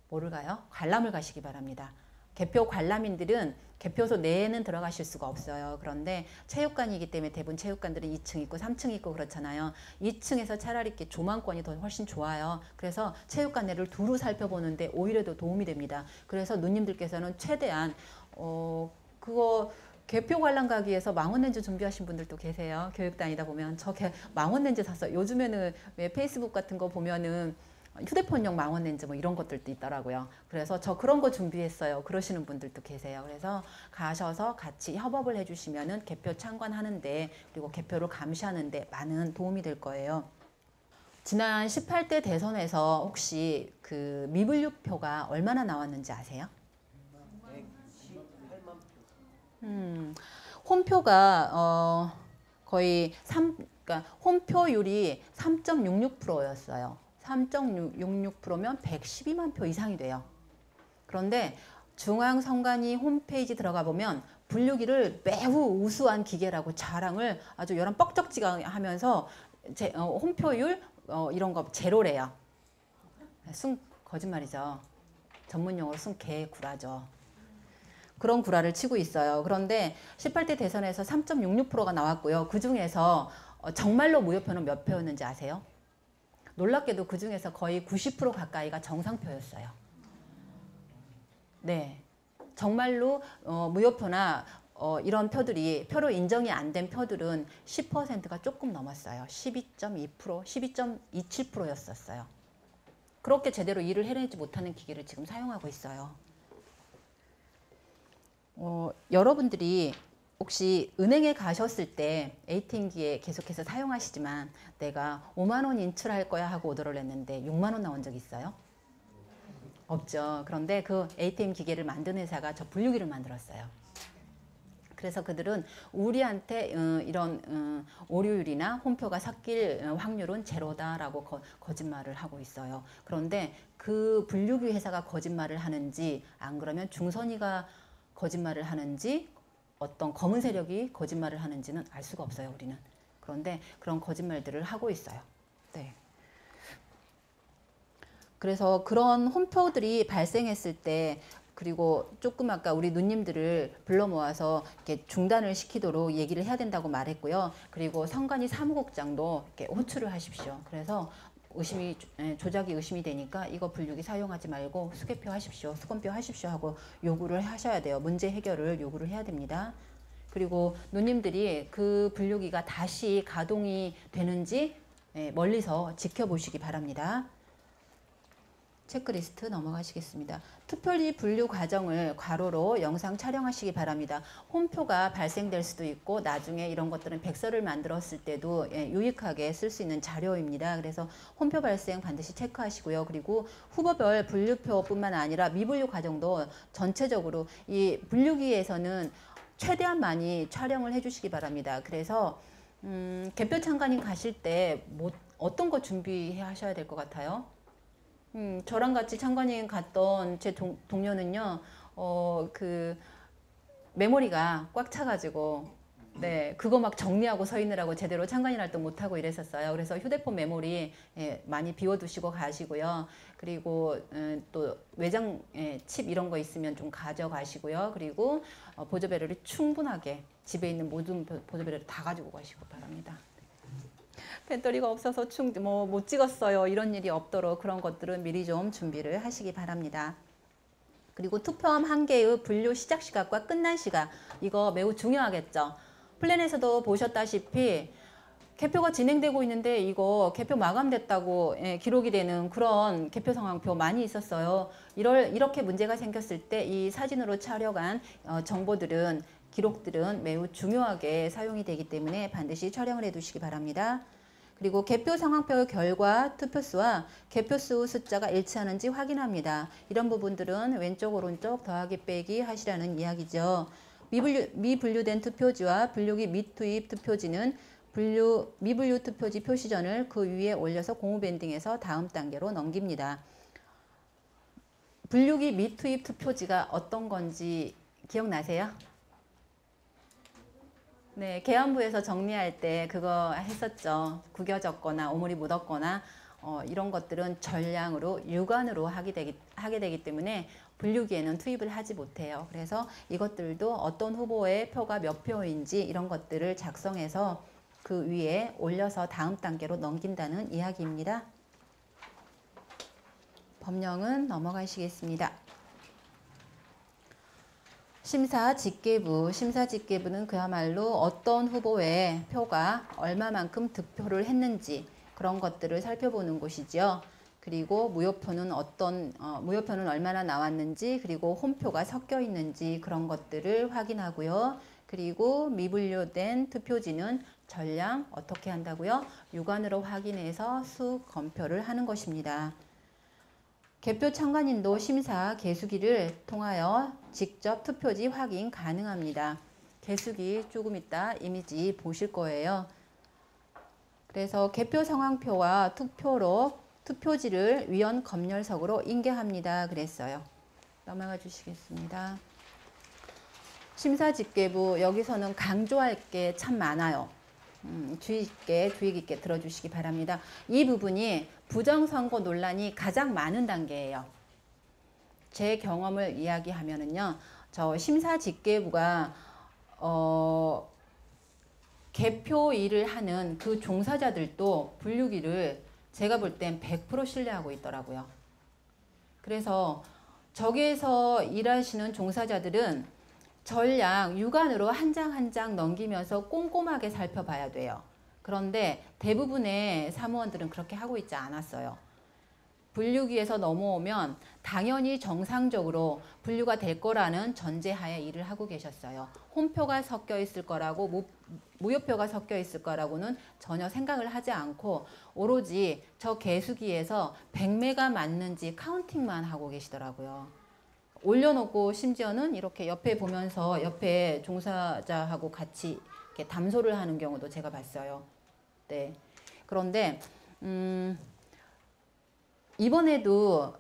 뭐를 가요? 관람을 가시기 바랍니다. 개표 관람인들은 개표소 내에는 들어가실 수가 없어요. 그런데 체육관이기 때문에 대부분 체육관들은 2층 있고 3층 있고 그렇잖아요. 2층에서 차라리 이렇게 조망권이 더 훨씬 좋아요. 그래서 체육관 내를 두루 살펴보는데 오히려 더 도움이 됩니다. 그래서 누님들께서는 최대한 그거 개표 관람 가기 위해서 망원렌즈 준비하신 분들도 계세요. 교육 다니다 보면 저 망원렌즈 샀어요. 요즘에는 왜 페이스북 같은 거 보면은 휴대폰용 망원렌즈 뭐 이런 것들도 있더라고요. 그래서 저 그런 거 준비했어요. 그러시는 분들도 계세요. 그래서 가셔서 같이 협업을 해주시면은 개표 참관하는데 그리고 개표를 감시하는데 많은 도움이 될 거예요. 지난 18대 대선에서 혹시 그 미분류표가 얼마나 나왔는지 아세요? 홈표가 거의 그러니까 홈표율이 3.66%였어요. 3.66%면 112만 표 이상이 돼요. 그런데 중앙선관위 홈페이지 들어가 보면 분류기를 매우 우수한 기계라고 자랑을 아주 여러 뻑적지가 하면서 홈표율 이런 거 제로래요. 거짓말이죠. 전문용어로 개구라죠. 그런 구라를 치고 있어요. 그런데 18대 대선에서 3.66%가 나왔고요. 그중에서 정말로 무효표는 몇 표였는지 아세요? 놀랍게도 그중에서 거의 90% 가까이가 정상표였어요. 네. 정말로 무효표나 이런 표들이 표로 인정이 안 된 표들은 10%가 조금 넘었어요. 12.2%, 12.27%였었어요. 그렇게 제대로 일을 해내지 못하는 기계를 지금 사용하고 있어요. 여러분들이 혹시 은행에 가셨을 때 ATM기에 계속해서 사용하시지만 내가 5만 원 인출할 거야 하고 오더를 했는데 6만 원 나온 적 있어요? 없죠. 그런데 그 ATM 기계를 만든 회사가 저 분류기를 만들었어요. 그래서 그들은 우리한테 이런 오류율이나 홈표가 섞일 확률은 제로다라고 거짓말을 하고 있어요. 그런데 그 분류기 회사가 거짓말을 하는지 안 그러면 중선이가 거짓말을 하는지 어떤 검은 세력이 거짓말을 하는지는 알 수가 없어요, 우리는. 그런데 그런 거짓말들을 하고 있어요. 네. 그래서 그런 홈표들이 발생했을 때 그리고 조금 아까 우리 누님들을 불러 모아서 이렇게 중단을 시키도록 얘기를 해야 된다고 말했고요. 그리고 선관위 사무국장도 이렇게 호출을 하십시오. 그래서 조작이 의심이 되니까 이거 분류기 사용하지 말고 수개표 하십시오. 수검표 하십시오 하고 요구를 하셔야 돼요. 문제 해결을 요구를 해야 됩니다. 그리고 누님들이 그 분류기가 다시 가동이 되는지 멀리서 지켜보시기 바랍니다. 체크리스트 넘어가시겠습니다. 투표지 분류 과정을 괄호로 영상 촬영하시기 바랍니다. 홈표가 발생될 수도 있고 나중에 이런 것들은 백서를 만들었을 때도 유익하게 쓸 수 있는 자료입니다. 그래서 홈표 발생 반드시 체크하시고요. 그리고 후보별 분류표뿐만 아니라 미분류 과정도 전체적으로 이 분류기에서는 최대한 많이 촬영을 해주시기 바랍니다. 그래서 개표 참관인 가실 때 어떤 거 준비하셔야 될 것 같아요? 저랑 같이 참관인 갔던 제 동료는요, 그 메모리가 꽉 차가지고, 네, 그거 막 정리하고 서 있느라고 제대로 참관인 활동 못하고 이랬었어요. 그래서 휴대폰 메모리 많이 비워두시고 가시고요. 그리고 또 외장 칩 이런 거 있으면 좀 가져가시고요. 그리고 보조 배럴이 충분하게 집에 있는 모든 보조 배럴을 다 가지고 가시고 바랍니다. 배터리가 없어서 못 찍었어요. 이런 일이 없도록 그런 것들은 미리 좀 준비를 하시기 바랍니다. 그리고 투표함 한 개의 분류 시작 시각과 끝난 시각 이거 매우 중요하겠죠. 플랜에서도 보셨다시피 개표가 진행되고 있는데 이거 개표 마감됐다고 기록이 되는 그런 개표 상황표 많이 있었어요. 이렇게 문제가 생겼을 때 이 사진으로 촬영한 정보들은 기록들은 매우 중요하게 사용이 되기 때문에 반드시 촬영을 해두시기 바랍니다. 그리고 개표 상황표의 결과 투표수와 개표수 숫자가 일치하는지 확인합니다. 이런 부분들은 왼쪽 오른쪽 더하기 빼기 하시라는 이야기죠. 미분류된 투표지와 분류기 미투입 투표지는 미분류 투표지 표시전을 그 위에 올려서 공후밴딩해서 다음 단계로 넘깁니다. 분류기 미투입 투표지가 어떤 건지 기억나세요? 네, 계안부에서 정리할 때 그거 했었죠. 구겨졌거나 오물이 묻었거나 이런 것들은 전량으로 유관으로 하게 되기 때문에 분류기에는 투입을 하지 못해요. 그래서 이것들도 어떤 후보의 표가 몇 표인지 이런 것들을 작성해서 그 위에 올려서 다음 단계로 넘긴다는 이야기입니다. 법령은 넘어가시겠습니다. 심사집계부는 그야말로 어떤 후보의 표가 얼마만큼 득표를 했는지 그런 것들을 살펴보는 곳이죠. 그리고 무효표는 무효표는 얼마나 나왔는지 그리고 홈표가 섞여 있는지 그런 것들을 확인하고요. 그리고 미분류된 투표지는 전량 어떻게 한다고요? 유관으로 확인해서 수 검표를 하는 것입니다. 개표 참관인도 심사 개수기를 통하여 직접 투표지 확인 가능합니다. 개수기 조금 이따 이미지 보실 거예요. 그래서 개표 상황표와 투표지를 위원 검열석으로 인계합니다. 그랬어요. 넘어가 주시겠습니다. 심사집계부 여기서는 강조할 게 참 많아요. 주의 깊게 들어주시기 바랍니다. 이 부분이 부정선거 논란이 가장 많은 단계예요. 제 경험을 이야기하면은요, 저 심사집계부가 개표 일을 하는 그 종사자들도 분류기를 제가 볼 땐 100% 신뢰하고 있더라고요. 그래서 저기에서 일하시는 종사자들은 전량 육안으로 한 장 한 장 넘기면서 꼼꼼하게 살펴봐야 돼요. 그런데 대부분의 사무원들은 그렇게 하고 있지 않았어요. 분류기에서 넘어오면 당연히 정상적으로 분류가 될 거라는 전제하에 일을 하고 계셨어요. 홈표가 섞여 있을 거라고 무효표가 섞여 있을 거라고는 전혀 생각을 하지 않고 오로지 저 계수기에서 백매가 맞는지 카운팅만 하고 계시더라고요. 올려놓고 심지어는 이렇게 옆에 보면서 옆에 종사자하고 같이 이렇게 담소를 하는 경우도 제가 봤어요. 네. 그런데 이번에도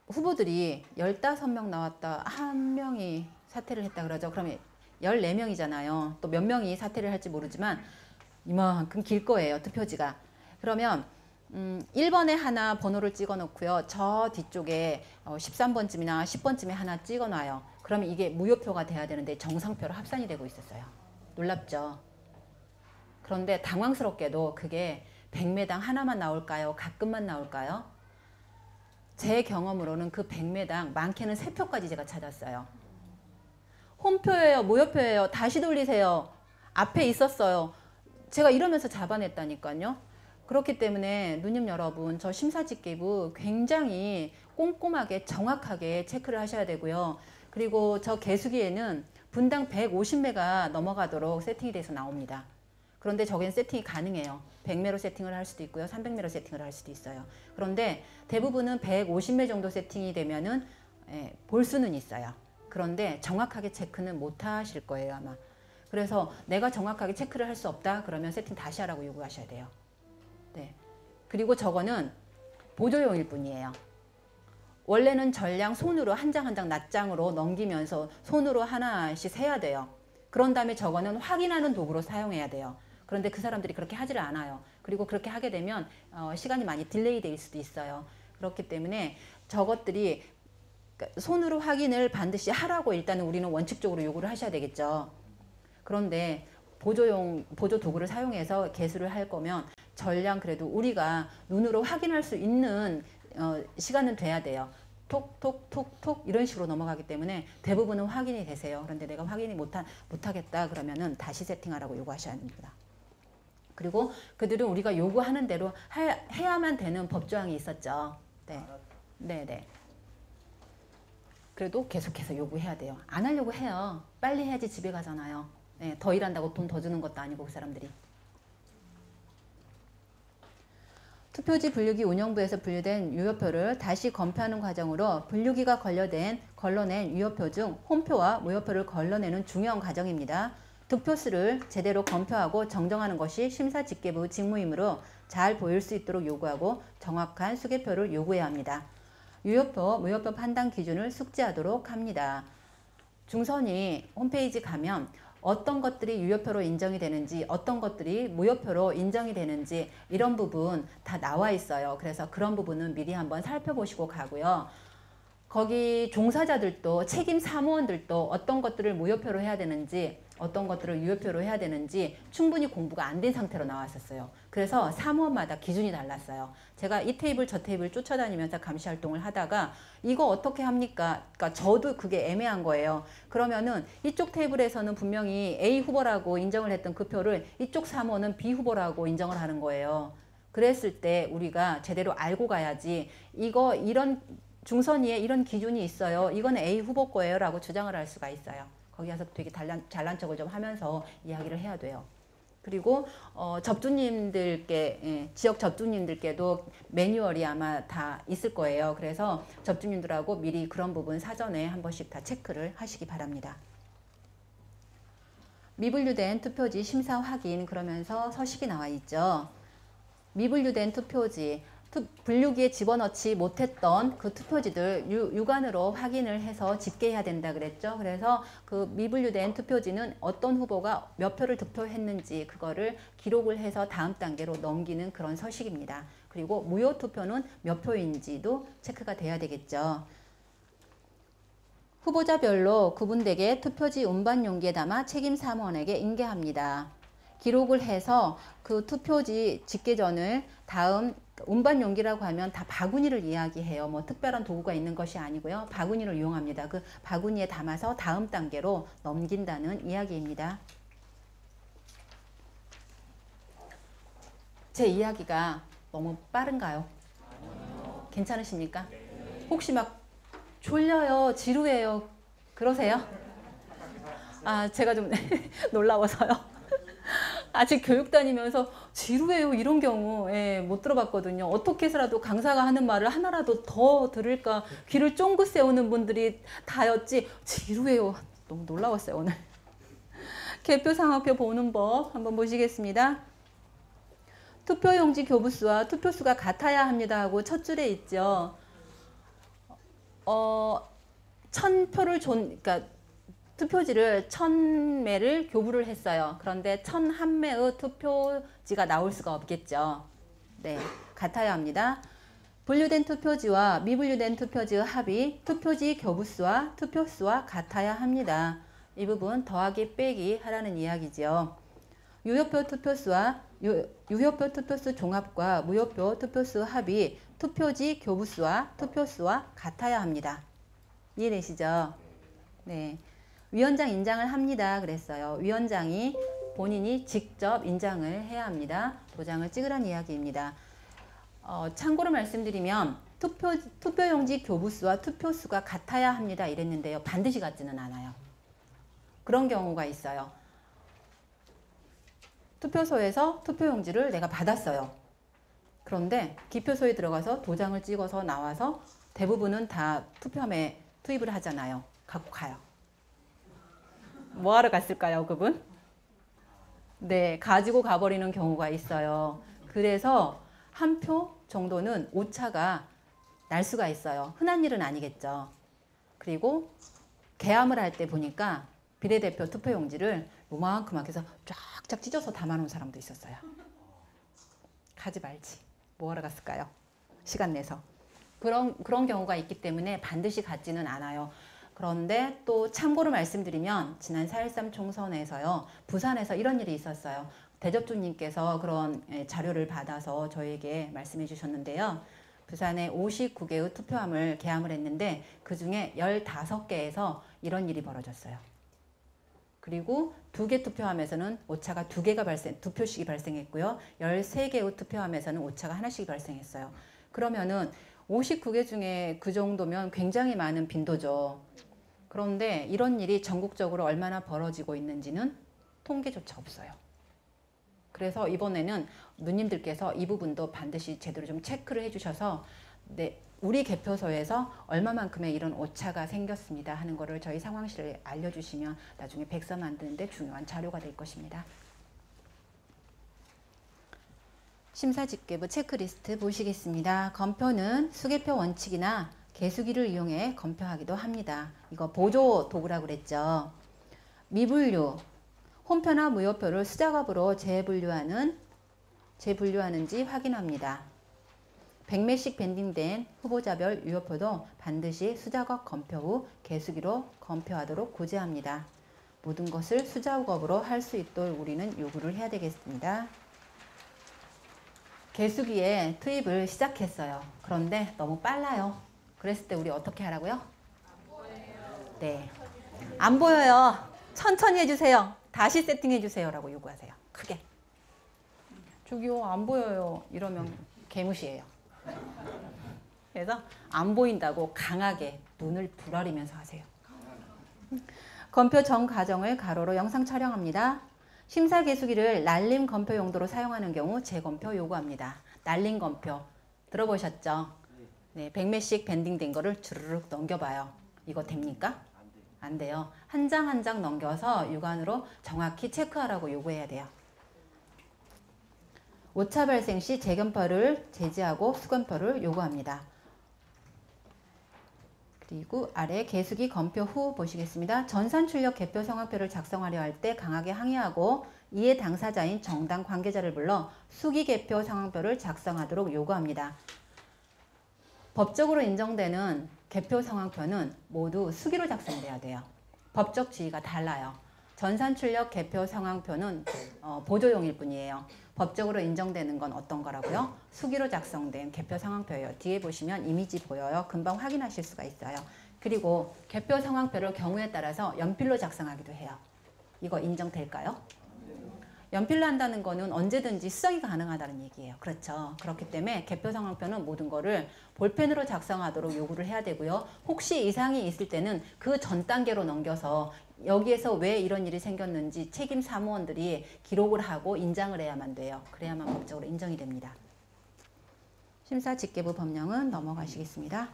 후보들이 15명 나왔다. 한 명이 사퇴를 했다 그러죠. 그러면 14명이잖아요. 또 몇 명이 사퇴를 할지 모르지만 이만큼 길 거예요. 투표지가. 그러면 1번에 하나 번호를 찍어 놓고요. 저 뒤쪽에 13번쯤이나 10번쯤에 하나 찍어 놔요. 그러면 이게 무효표가 돼야 되는데 정상표로 합산이 되고 있었어요. 놀랍죠? 그런데 당황스럽게도 그게 100매당 하나만 나올까요? 가끔만 나올까요? 제 경험으로는 그 100매당 많게는 3표까지 제가 찾았어요. 홈표예요? 무효표예요? 다시 돌리세요. 앞에 있었어요. 제가 이러면서 잡아냈다니까요. 그렇기 때문에 누님 여러분, 저 심사집계부 굉장히 꼼꼼하게 정확하게 체크를 하셔야 되고요. 그리고 저 계수기에는 분당 150매가 넘어가도록 세팅이 돼서 나옵니다. 그런데 저긴 세팅이 가능해요. 100매로 세팅을 할 수도 있고요. 300매로 세팅을 할 수도 있어요. 그런데 대부분은 150매 정도 세팅이 되면은 볼 수는 있어요. 그런데 정확하게 체크는 못 하실 거예요, 아마. 그래서 내가 정확하게 체크를 할 수 없다 그러면 세팅 다시 하라고 요구하셔야 돼요. 네. 그리고 저거는 보조용일 뿐이에요. 원래는 전량 손으로 한 장 한 장 낱장으로 넘기면서 손으로 하나씩 세야 돼요. 그런 다음에 저거는 확인하는 도구로 사용해야 돼요. 그런데 그 사람들이 그렇게 하지를 않아요. 그리고 그렇게 하게 되면 시간이 많이 딜레이 될 수도 있어요. 그렇기 때문에 저것들이 손으로 확인을 반드시 하라고 일단은 우리는 원칙적으로 요구를 하셔야 되겠죠. 그런데 보조 도구를 사용해서 개수를 할 거면 전량 그래도 우리가 눈으로 확인할 수 있는 시간은 돼야 돼요. 톡톡톡톡 이런 식으로 넘어가기 때문에 대부분은 확인이 되세요. 그런데 내가 확인이 못하겠다 그러면은 다시 세팅하라고 요구하셔야 합니다. 그리고 그들은 우리가 요구하는 대로 해야만 되는 법조항이 있었죠. 네. 네네. 그래도 계속해서 요구해야 돼요. 안 하려고 해요. 빨리 해야지 집에 가잖아요. 네, 더 일한다고 돈 더 주는 것도 아니고 그 사람들이. 투표지 분류기 운영부에서 분류된 유효표를 다시 검표하는 과정으로 분류기가 걸러낸 유효표 중 홈표와 무효표를 걸러내는 중요한 과정입니다. 득표수를 제대로 검표하고 정정하는 것이 심사집계부 직무이므로 잘 보일 수 있도록 요구하고 정확한 수개표를 요구해야 합니다. 유효표, 무효표 판단 기준을 숙지하도록 합니다. 중선이 홈페이지 가면 어떤 것들이 유효표로 인정이 되는지 어떤 것들이 무효표로 인정이 되는지 이런 부분 다 나와 있어요. 그래서 그런 부분은 미리 한번 살펴보시고 가고요. 거기 종사자들도 책임 사무원들도 어떤 것들을 무효표로 해야 되는지 어떤 것들을 유효표로 해야 되는지 충분히 공부가 안 된 상태로 나왔었어요. 그래서 사무원마다 기준이 달랐어요. 제가 이 테이블 저 테이블 쫓아다니면서 감시 활동을 하다가 이거 어떻게 합니까? 그러니까 저도 그게 애매한 거예요. 그러면은 이쪽 테이블에서는 분명히 A 후보라고 인정을 했던 그 표를 이쪽 사무원은 B 후보라고 인정을 하는 거예요. 그랬을 때 우리가 제대로 알고 가야지 이런 중선위에 이런 기준이 있어요. 이건 A 후보 거예요 라고 주장을 할 수가 있어요. 거기 가서 되게 잘난 척을 좀 하면서 이야기를 해야 돼요. 그리고 접주님들께 지역 접주님들께도 매뉴얼이 아마 다 있을 거예요. 그래서 접주님들하고 미리 그런 부분 사전에 한 번씩 다 체크를 하시기 바랍니다. 미분류된 투표지 심사 확인 그러면서 서식이 나와 있죠. 미분류된 투표지 분류기에 집어넣지 못했던 그 투표지들 육안으로 확인을 해서 집계해야 된다 그랬죠. 그래서 그 미분류된 투표지는 어떤 후보가 몇 표를 득표했는지 그거를 기록을 해서 다음 단계로 넘기는 그런 서식입니다. 그리고 무효 투표는 몇 표인지도 체크가 돼야 되겠죠. 후보자별로 구분되게 투표지 운반 용기에 담아 책임 사무원에게 인계합니다. 기록을 해서 그 투표지 집계전을 다음 운반 용기라고 하면 다 바구니를 이야기해요. 뭐 특별한 도구가 있는 것이 아니고요. 바구니를 이용합니다. 그 바구니에 담아서 다음 단계로 넘긴다는 이야기입니다. 제 이야기가 너무 빠른가요? 괜찮으십니까? 혹시 막 졸려요, 지루해요, 그러세요? 아, 제가 좀 놀라워서요. 아직 교육 다니면서 지루해요 이런 경우 못 들어봤거든요. 어떻게 해서라도 강사가 하는 말을 하나라도 더 들을까 귀를 쫑긋 세우는 분들이 다였지 지루해요. 너무 놀라웠어요 오늘. 개표 상황표 보는 법 한번 보시겠습니다. 투표용지 교부수와 투표수가 같아야 합니다 하고 첫 줄에 있죠. 1000표를 그러니까 투표지를 1000매를 교부를 했어요. 그런데 1001매의 투표지가 나올 수가 없겠죠. 네, 같아야 합니다. 분류된 투표지와 미분류된 투표지의 합이 투표지 교부수와 투표수와 같아야 합니다. 이 부분 더하기 빼기 하라는 이야기죠. 유효표 투표수와 유효표 투표수 종합과 무효표 투표수 합이 투표지 교부수와 투표수와 같아야 합니다. 이해되시죠? 네. 위원장 인장을 합니다. 그랬어요. 위원장이 본인이 직접 인장을 해야 합니다. 도장을 찍으라는 이야기입니다. 참고로 말씀드리면 투표용지 교부수와 투표수가 같아야 합니다. 이랬는데요. 반드시 같지는 않아요. 그런 경우가 있어요. 투표소에서 투표용지를 내가 받았어요. 그런데 기표소에 들어가서 도장을 찍어서 나와서 대부분은 다 투표함에 투입을 하잖아요. 갖고 가요. 뭐 하러 갔을까요, 그분? 네, 가지고 가버리는 경우가 있어요. 그래서 한 표 정도는 오차가 날 수가 있어요. 흔한 일은 아니겠죠. 그리고 개함을 할 때 보니까 비례대표 투표용지를 요만큼 해서 쫙쫙 찢어서 담아놓은 사람도 있었어요. 가지 말지. 뭐 하러 갔을까요? 시간 내서. 그런 경우가 있기 때문에 반드시 같지는 않아요. 그런데 또 참고로 말씀드리면 지난 4.13 총선에서요. 부산에서 이런 일이 있었어요. 대접주님께서 그런 자료를 받아서 저에게 말씀해 주셨는데요. 부산에 59개의 투표함을 개함을 했는데 그중에 15개에서 이런 일이 벌어졌어요. 그리고 2개 투표함에서는 오차가 2표씩이 발생했고요. 13개의 투표함에서는 오차가 하나씩 발생했어요. 그러면은 59개 중에 그 정도면 굉장히 많은 빈도죠. 그런데 이런 일이 전국적으로 얼마나 벌어지고 있는지는 통계조차 없어요. 그래서 이번에는 누님들께서 이 부분도 반드시 제대로 좀 체크를 해주셔서 우리 개표소에서 얼마만큼의 이런 오차가 생겼습니다 하는 거를 저희 상황실에 알려주시면 나중에 백서 만드는데 중요한 자료가 될 것입니다. 심사집계부 체크리스트 보시겠습니다. 검표는 수개표 원칙이나 개수기를 이용해 검표하기도 합니다. 이거 보조 도구라고 그랬죠. 미분류, 홈표나 무효표를 수작업으로 재분류하는지 확인합니다. 100매씩 밴딩된 후보자별 유효표도 반드시 수작업 검표 후 개수기로 검표하도록 고지합니다. 모든 것을 수작업으로 할 수 있도록 우리는 요구를 해야 되겠습니다. 개수기에 투입을 시작했어요. 그런데 너무 빨라요. 그랬을 때 우리 어떻게 하라고요? 안 보여요. 네. 안 보여요. 천천히 해주세요. 다시 세팅해주세요. 라고 요구하세요. 크게. 저기요, 안 보여요. 이러면 개무시해요. 그래서 안 보인다고 강하게 눈을 부라리면서 하세요. 검표 전 과정을 가로로 영상 촬영합니다. 심사 개수기를 날림 검표 용도로 사용하는 경우 재검표 요구합니다. 날림 검표 들어보셨죠? 네, 100매씩 밴딩된 거를 주르륵 넘겨봐요. 이거 됩니까? 안 돼요. 한 장 한 장 넘겨서 육안으로 정확히 체크하라고 요구해야 돼요. 오차 발생 시 재검표를 제지하고 수검표를 요구합니다. 그리고 아래 개수기 검표 후 보시겠습니다. 전산 출력 개표 성황표를 작성하려 할 때 강하게 항의하고 이해 당사자인 정당 관계자를 불러 수기 개표 성황표를 작성하도록 요구합니다. 법적으로 인정되는 개표 성황표는 모두 수기로 작성돼야 돼요. 법적 지위가 달라요. 전산 출력 개표 성황표는 보조용일 뿐이에요. 법적으로 인정되는 건 어떤 거라고요? 수기로 작성된 개표 상황표예요. 뒤에 보시면 이미지 보여요. 금방 확인하실 수가 있어요. 그리고 개표 상황표를 경우에 따라서 연필로 작성하기도 해요. 이거 인정될까요? 연필로 한다는 거는 언제든지 수정이 가능하다는 얘기예요. 그렇죠. 그렇기 때문에 개표 상황표는 모든 거를 볼펜으로 작성하도록 요구를 해야 되고요. 혹시 이상이 있을 때는 그 전 단계로 넘겨서 여기에서 왜 이런 일이 생겼는지 책임 사무원들이 기록을 하고 인장을 해야만 돼요. 그래야만 법적으로 인정이 됩니다. 심사집계부 법령은 넘어가시겠습니다.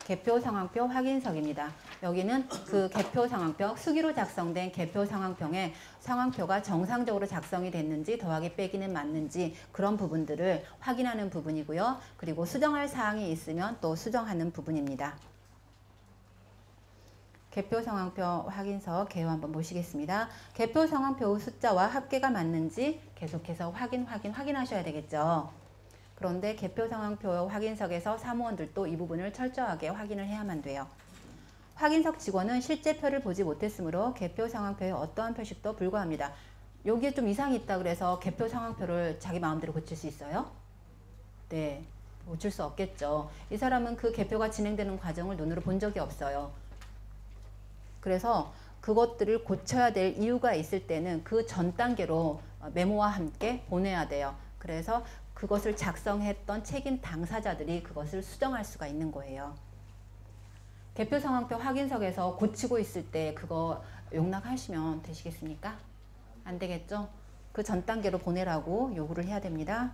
개표 상황표 확인석입니다. 여기는 그 개표 상황표, 수기로 작성된 개표 상황표에 상황표가 정상적으로 작성이 됐는지 더하기 빼기는 맞는지 그런 부분들을 확인하는 부분이고요. 그리고 수정할 사항이 있으면 또 수정하는 부분입니다. 개표 상황표 확인서 개요 한번 보시겠습니다. 개표 상황표 숫자와 합계가 맞는지 계속해서 확인하셔야 되겠죠. 그런데 개표 상황표 확인석에서 사무원들도 이 부분을 철저하게 확인을 해야만 돼요. 확인석 직원은 실제 표를 보지 못했으므로 개표 상황표에 어떠한 표식도 불과합니다. 여기에 좀 이상이 있다 그래서 개표 상황표를 자기 마음대로 고칠 수 있어요? 네, 고칠 수 없겠죠. 이 사람은 그 개표가 진행되는 과정을 눈으로 본 적이 없어요. 그래서 그것들을 고쳐야 될 이유가 있을 때는 그 전 단계로 메모와 함께 보내야 돼요. 그래서 그것을 작성했던 책임 당사자들이 그것을 수정할 수가 있는 거예요. 개표 상황표 확인석에서 고치고 있을 때 그거 용납하시면 되시겠습니까? 안 되겠죠? 그 전 단계로 보내라고 요구를 해야 됩니다.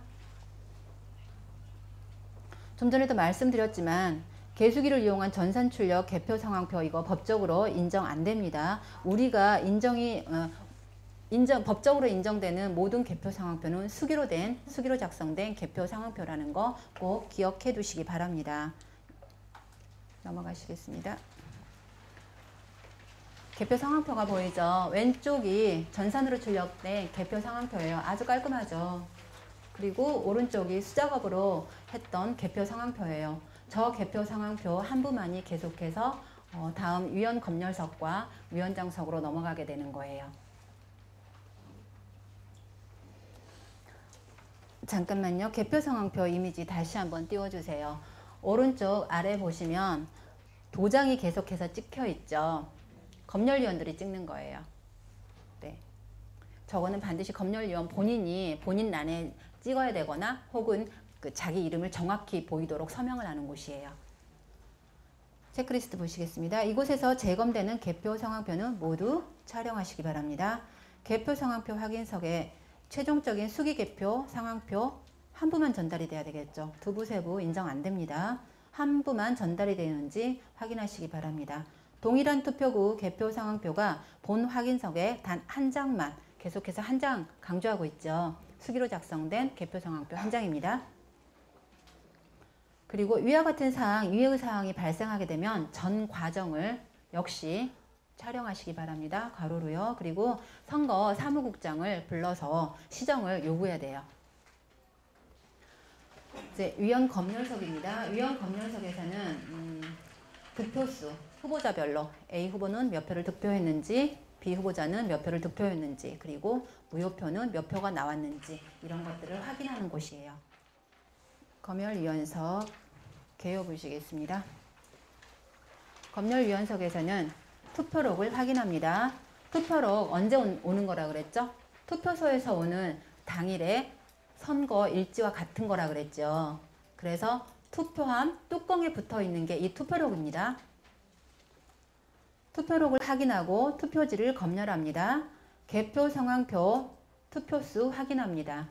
좀 전에도 말씀드렸지만 개수기를 이용한 전산출력 개표 상황표 이거 법적으로 인정 안 됩니다. 우리가 법적으로 인정되는 모든 개표 상황표는 수기로 작성된 개표 상황표라는 거 꼭 기억해 두시기 바랍니다. 넘어가시겠습니다. 개표 상황표가 보이죠? 왼쪽이 전산으로 출력된 개표 상황표예요. 아주 깔끔하죠? 그리고 오른쪽이 수작업으로 했던 개표 상황표예요. 저 개표 상황표 한 부만이 계속해서 다음 위원 검열석과 위원장석으로 넘어가게 되는 거예요. 잠깐만요. 개표 상황표 이미지 다시 한번 띄워주세요. 오른쪽 아래 보시면 도장이 계속해서 찍혀 있죠. 검열위원들이 찍는 거예요. 네. 저거는 반드시 검열위원 본인 란에 찍어야 되거나 혹은 그 자기 이름을 정확히 보이도록 서명을 하는 곳이에요. 체크리스트 보시겠습니다. 이곳에서 재검되는 개표 상황표는 모두 촬영하시기 바랍니다. 개표 상황표 확인석에 최종적인 수기 개표 상황표 한 부만 전달이 돼야 되겠죠. 두부, 세부 인정 안 됩니다. 한 부만 전달이 되는지 확인하시기 바랍니다. 동일한 투표구 개표 상황표가 본 확인석에 단 한 장만, 계속해서 한 장 강조하고 있죠. 수기로 작성된 개표 상황표 한 장입니다. 그리고 위와 같은 사항, 이외의 사항이 발생하게 되면 전 과정을 역시 촬영하시기 바랍니다. 괄호로요. 그리고 선거 사무국장을 불러서 시정을 요구해야 돼요. 이제 위원 검열석입니다. 위원 검열석에서는 득표수, 후보자별로 A 후보는 몇 표를 득표했는지, B 후보자는 몇 표를 득표했는지, 그리고 무효표는 몇 표가 나왔는지 이런 것들을 확인하는 곳이에요. 검열위원석 개요 보시겠습니다. 검열위원석에서는 투표록을 확인합니다. 투표록 언제 오는 거라 그랬죠? 투표소에서 오는 당일에 선거 일지와 같은 거라 그랬죠. 그래서 투표함 뚜껑에 붙어 있는 게 이 투표록입니다. 투표록을 확인하고 투표지를 검열합니다. 개표 상황표 투표수 확인합니다.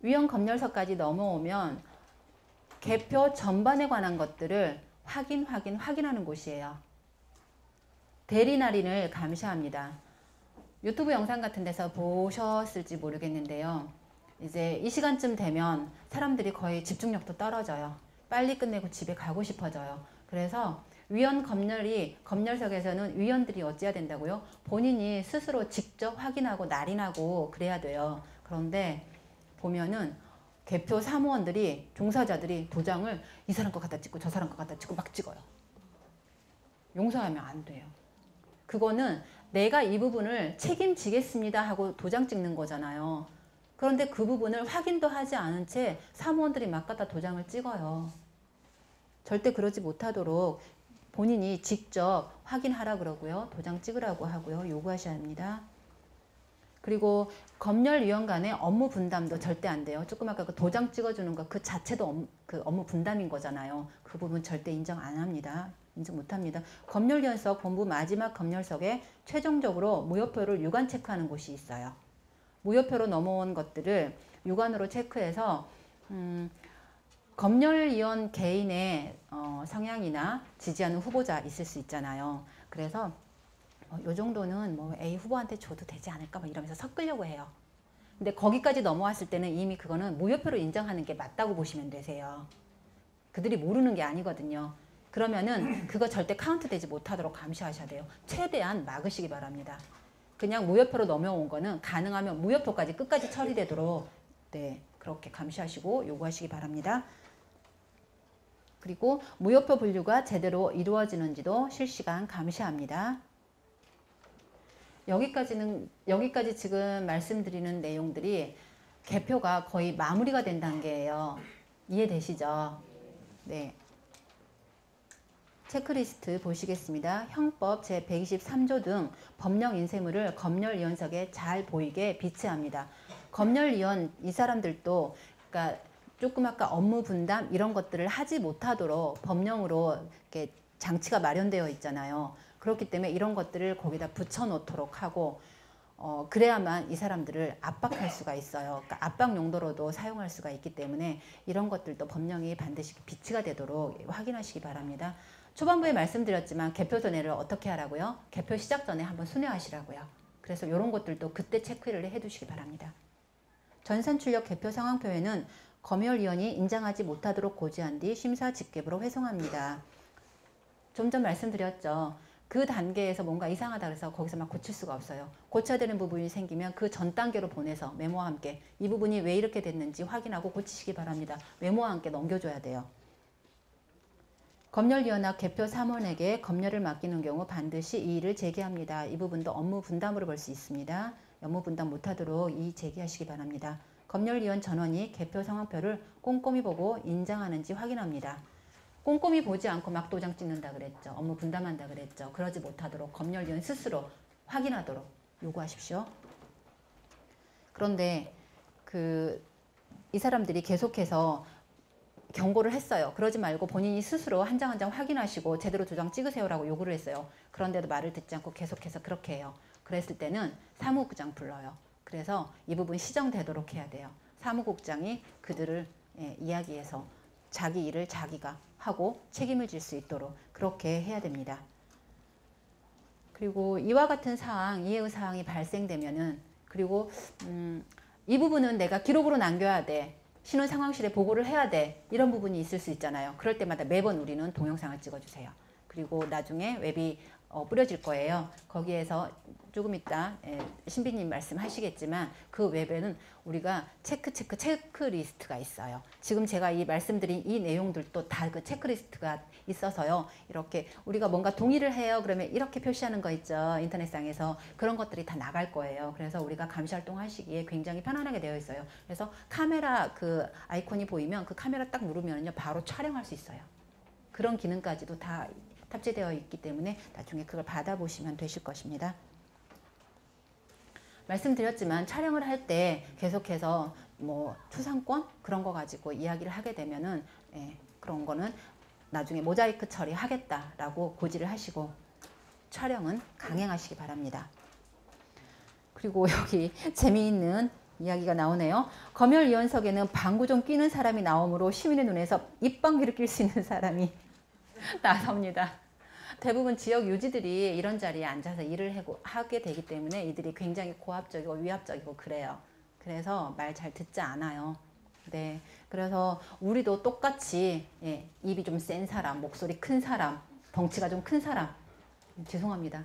위원 검열서까지 넘어오면 개표 전반에 관한 것들을 확인하는 곳이에요. 대리날인을 감시합니다. 유튜브 영상 같은 데서 보셨을지 모르겠는데요. 이제 이 시간쯤 되면 사람들이 거의 집중력도 떨어져요. 빨리 끝내고 집에 가고 싶어져요. 그래서 위원 검열석에서는 위원들이 어찌해야 된다고요? 본인이 스스로 직접 확인하고 날인하고 그래야 돼요. 그런데 보면은 개표 사무원들이, 종사자들이 도장을 이 사람 거 갖다 찍고 저 사람 거 갖다 찍고 막 찍어요. 용서하면 안 돼요. 그거는 내가 이 부분을 책임지겠습니다 하고 도장 찍는 거잖아요. 그런데 그 부분을 확인도 하지 않은 채 사무원들이 막 갖다 도장을 찍어요. 절대 그러지 못하도록 본인이 직접 확인하라 그러고요. 도장 찍으라고 하고요. 요구하셔야 합니다. 그리고 검열위원 간의 업무 분담도 절대 안 돼요. 조금 아까 그 도장 찍어주는 거 그 자체도 그 업무 분담인 거잖아요. 그 부분 절대 인정 안 합니다. 인정 못 합니다. 검열위원석 본부 마지막 검열석에 최종적으로 무효표를 유관 체크하는 곳이 있어요. 무효표로 넘어온 것들을 유관으로 체크해서 검열위원 개인의 성향이나 지지하는 후보자 있을 수 있잖아요. 그래서 요 정도는 뭐 A 후보한테 줘도 되지 않을까 막 이러면서 섞으려고 해요. 근데 거기까지 넘어왔을 때는 이미 그거는 무효표로 인정하는 게 맞다고 보시면 되세요. 그들이 모르는 게 아니거든요. 그러면은 그거 절대 카운트 되지 못하도록 감시하셔야 돼요. 최대한 막으시기 바랍니다. 그냥 무효표로 넘어온 거는 가능하면 무효표까지 끝까지 처리되도록 네, 그렇게 감시하시고 요구하시기 바랍니다. 그리고 무효표 분류가 제대로 이루어지는지도 실시간 감시합니다. 여기까지 지금 말씀드리는 내용들이 개표가 거의 마무리가 된 단계예요. 이해되시죠? 네. 체크리스트 보시겠습니다. 형법 제123조 등 법령 인쇄물을 검열위원석에 잘 보이게 비치합니다. 검열위원 이 사람들도 그러니까 조금 아까 업무 분담 이런 것들을 하지 못하도록 법령으로 이렇게 장치가 마련되어 있잖아요. 그렇기 때문에 이런 것들을 거기다 붙여놓도록 하고 그래야만 이 사람들을 압박할 수가 있어요. 그러니까 압박 용도로도 사용할 수가 있기 때문에 이런 것들도 법령이 반드시 비치가 되도록 확인하시기 바랍니다. 초반부에 말씀드렸지만 개표 전에를 어떻게 하라고요? 개표 시작 전에 한번 순회하시라고요. 그래서 이런 것들도 그때 체크를 해두시기 바랍니다. 전산출력 개표 상황표에는 검열위원이 인정하지 못하도록 고지한 뒤 심사 직급으로 회송합니다. 좀 전 말씀드렸죠. 그 단계에서 뭔가 이상하다 그래서 거기서 막 고칠 수가 없어요. 고쳐야 되는 부분이 생기면 그 전 단계로 보내서 메모와 함께 이 부분이 왜 이렇게 됐는지 확인하고 고치시기 바랍니다. 메모와 함께 넘겨줘야 돼요. 검열위원회 개표 사무원에게 검열을 맡기는 경우 반드시 이의를 제기합니다. 이 부분도 업무 분담으로 볼 수 있습니다. 업무 분담 못하도록 이의 제기하시기 바랍니다. 검열위원 전원이 개표 상황표를 꼼꼼히 보고 인정하는지 확인합니다. 꼼꼼히 보지 않고 막 도장 찍는다 그랬죠. 업무 분담한다 그랬죠. 그러지 못하도록 검열위원 스스로 확인하도록 요구하십시오. 그런데 이 사람들이 계속해서 경고를 했어요. 그러지 말고 본인이 스스로 한 장 한 장 확인하시고 제대로 도장 찍으세요라고 요구를 했어요. 그런데도 말을 듣지 않고 계속해서 그렇게 해요. 그랬을 때는 사무국장 불러요. 그래서 이 부분 시정되도록 해야 돼요. 사무국장이 그들을 이야기해서 자기 일을 자기가 하고 책임을 질 수 있도록 그렇게 해야 됩니다. 그리고 이와 같은 사항, 이해의 사항이 발생되면은 그리고 이 부분은 내가 기록으로 남겨야 돼. 신원 상황실에 보고를 해야 돼. 이런 부분이 있을 수 있잖아요. 그럴 때마다 매번 우리는 동영상을 찍어주세요. 그리고 나중에 웹이 뿌려질 거예요. 거기에서 조금 이따 신비님 말씀하시겠지만 그 웹에는 우리가 체크리스트가 있어요. 지금 제가 이 말씀드린 이 내용들도 다 그 체크리스트가 있어서요. 이렇게 우리가 뭔가 동의를 해요. 그러면 이렇게 표시하는 거 있죠. 인터넷상에서 그런 것들이 다 나갈 거예요. 그래서 우리가 감시활동 하시기에 굉장히 편안하게 되어 있어요. 그래서 카메라 그 아이콘이 보이면 그 카메라 딱 누르면요. 바로 촬영할 수 있어요. 그런 기능까지도 다 탑재되어 있기 때문에 나중에 그걸 받아보시면 되실 것입니다. 말씀드렸지만 촬영을 할 때 계속해서 뭐 초상권 그런 거 가지고 이야기를 하게 되면은 그런 거는 나중에 모자이크 처리하겠다라고 고지를 하시고 촬영은 강행하시기 바랍니다. 그리고 여기 재미있는 이야기가 나오네요. 검열위원석에는 방구 좀 끼는 사람이 나오므로 시민의 눈에서 입방귀를 낄 수 있는 사람이 나섭니다. 대부분 지역 유지들이 이런 자리에 앉아서 일을 하게 되기 때문에 이들이 굉장히 고압적이고 위압적이고 그래요. 그래서 말 잘 듣지 않아요. 네, 그래서 우리도 똑같이 입이 좀 센 사람, 목소리 큰 사람, 덩치가 좀 큰 사람 죄송합니다.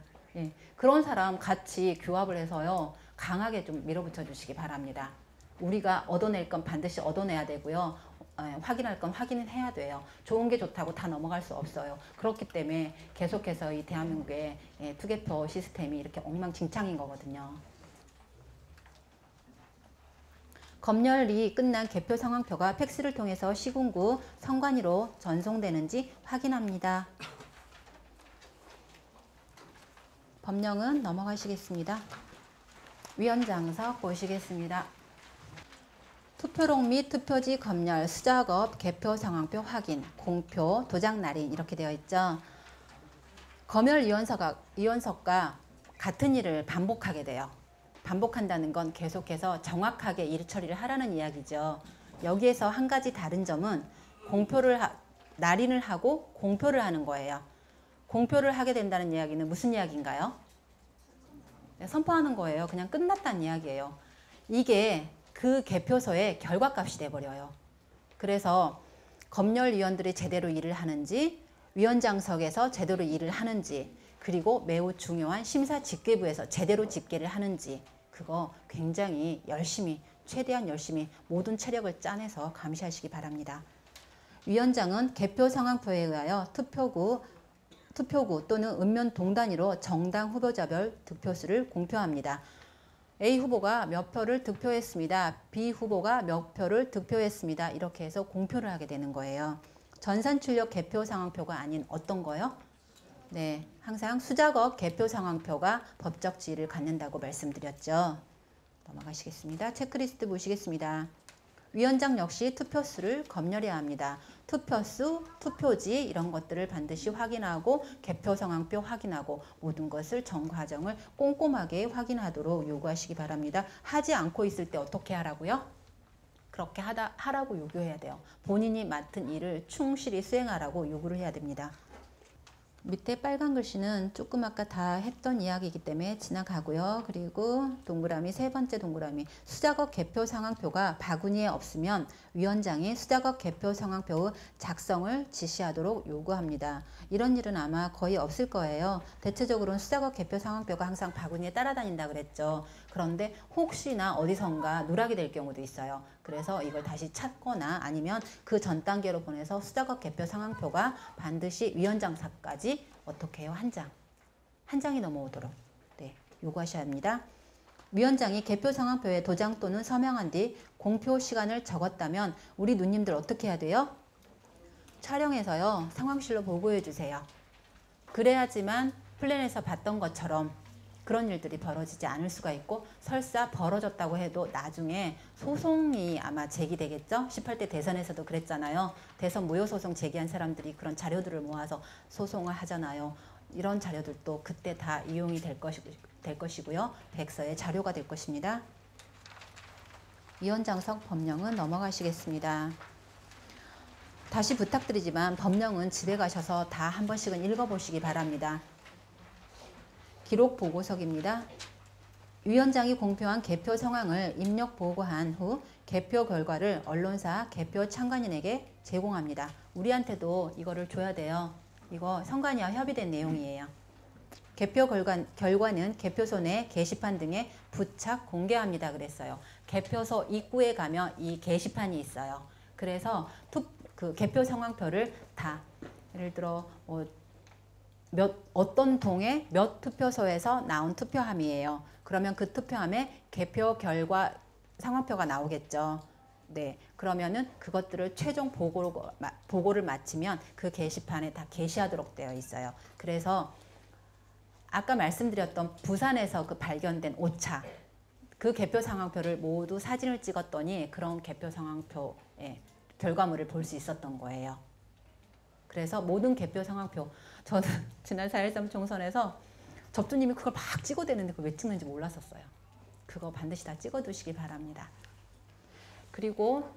그런 사람 같이 규합을 해서요. 강하게 좀 밀어붙여 주시기 바랍니다. 우리가 얻어낼 건 반드시 얻어내야 되고요. 확인할 건 확인은 해야 돼요. 좋은 게 좋다고 다 넘어갈 수 없어요. 그렇기 때문에 계속해서 이 대한민국의 투개표 시스템이 이렇게 엉망진창인 거거든요. 검열이 끝난 개표 상황표가 팩스를 통해서 시군구 선관위로 전송되는지 확인합니다. 법령은 넘어가시겠습니다. 위원장석 보시겠습니다. 투표록 및 투표지 검열, 수작업, 개표 상황표 확인, 공표, 도장 날인 이렇게 되어 있죠. 검열위원석과 같은 일을 반복하게 돼요. 반복한다는 건 계속해서 정확하게 일 처리를 하라는 이야기죠. 여기에서 한 가지 다른 점은 날인을 하고 공표를 하는 거예요. 공표를 하게 된다는 이야기는 무슨 이야기인가요? 선포하는 거예요. 그냥 끝났다는 이야기예요. 이게 그 개표소의 결과값이 돼버려요. 그래서 검열위원들이 제대로 일을 하는지, 위원장석에서 제대로 일을 하는지, 그리고 매우 중요한 심사집계부에서 제대로 집계를 하는지, 그거 굉장히 열심히, 최대한 열심히 모든 체력을 짜내서 감시하시기 바랍니다. 위원장은 개표 상황표에 의하여 투표구 또는 읍면 동단위로 정당 후보자별 득표수를 공표합니다. A 후보가 몇 표를 득표했습니다. B 후보가 몇 표를 득표했습니다. 이렇게 해서 공표를 하게 되는 거예요. 전산 출력 개표 상황표가 아닌 어떤 거요? 네, 항상 수작업 개표 상황표가 법적 지위를 갖는다고 말씀드렸죠. 넘어가시겠습니다. 체크리스트 보시겠습니다. 위원장 역시 투표수를 검열해야 합니다. 투표수, 투표지 이런 것들을 반드시 확인하고 개표 상황표 확인하고 모든 것을 전 과정을 꼼꼼하게 확인하도록 요구하시기 바랍니다. 하지 않고 있을 때 어떻게 하라고요? 그렇게 하라고 요구해야 돼요. 본인이 맡은 일을 충실히 수행하라고 요구를 해야 됩니다. 밑에 빨간 글씨는 조금 아까 다 했던 이야기이기 때문에 지나가고요. 그리고 동그라미 세 번째 동그라미 수작업 개표 상황표가 바구니에 없으면 위원장이 수작업 개표 상황표의 작성을 지시하도록 요구합니다. 이런 일은 아마 거의 없을 거예요. 대체적으로는 수작업 개표 상황표가 항상 바구니에 따라다닌다 그랬죠. 그런데 혹시나 어디선가 누락이 될 경우도 있어요. 그래서 이걸 다시 찾거나 아니면 그 전 단계로 보내서 수작업 개표 상황표가 반드시 위원장사까지 어떻게 해요? 한 장이 넘어오도록 요구하셔야 합니다. 위원장이 개표 상황표에 도장 또는 서명한 뒤 공표 시간을 적었다면 우리 누님들 어떻게 해야 돼요? 촬영해서요. 상황실로 보고해 주세요. 그래야지만 플랜에서 봤던 것처럼 그런 일들이 벌어지지 않을 수가 있고 설사 벌어졌다고 해도 나중에 소송이 아마 제기되겠죠. 18대 대선에서도 그랬잖아요. 대선 무효소송 제기한 사람들이 그런 자료들을 모아서 소송을 하잖아요. 이런 자료들도 그때 다 이용이 될 것이고요. 백서의 자료가 될 것입니다. 위원장석 법령은 넘어가시겠습니다. 다시 부탁드리지만 법령은 집에 가셔서 다 한 번씩은 읽어보시기 바랍니다. 기록 보고석입니다. 위원장이 공표한 개표 상황을 입력 보고한 후 개표 결과를 언론사 개표 참관인에게 제공합니다. 우리한테도 이거를 줘야 돼요. 이거 선관위와 협의된 내용이에요. 개표 결과는 개표소 내 게시판 등에 부착 공개합니다 그랬어요. 개표소 입구에 가면 이 게시판이 있어요. 그래서 그 개표 상황표를 다 예를 들어 어떤 동에 몇 투표소에서 나온 투표함이에요. 그러면 그 투표함에 개표 결과 상황표가 나오겠죠. 네, 그러면은 그것들을 최종 보고를 마치면 그 게시판에 다 게시하도록 되어 있어요. 그래서 아까 말씀드렸던 부산에서 그 발견된 오차 그 개표 상황표를 모두 사진을 찍었더니 그런 개표 상황표 결과물을 볼 수 있었던 거예요. 그래서 모든 개표 상황표 저는 지난 4.13 총선에서 접두님이 그걸 막 찍어대는데 그걸 왜 찍는지 몰랐었어요. 그거 반드시 다 찍어두시기 바랍니다. 그리고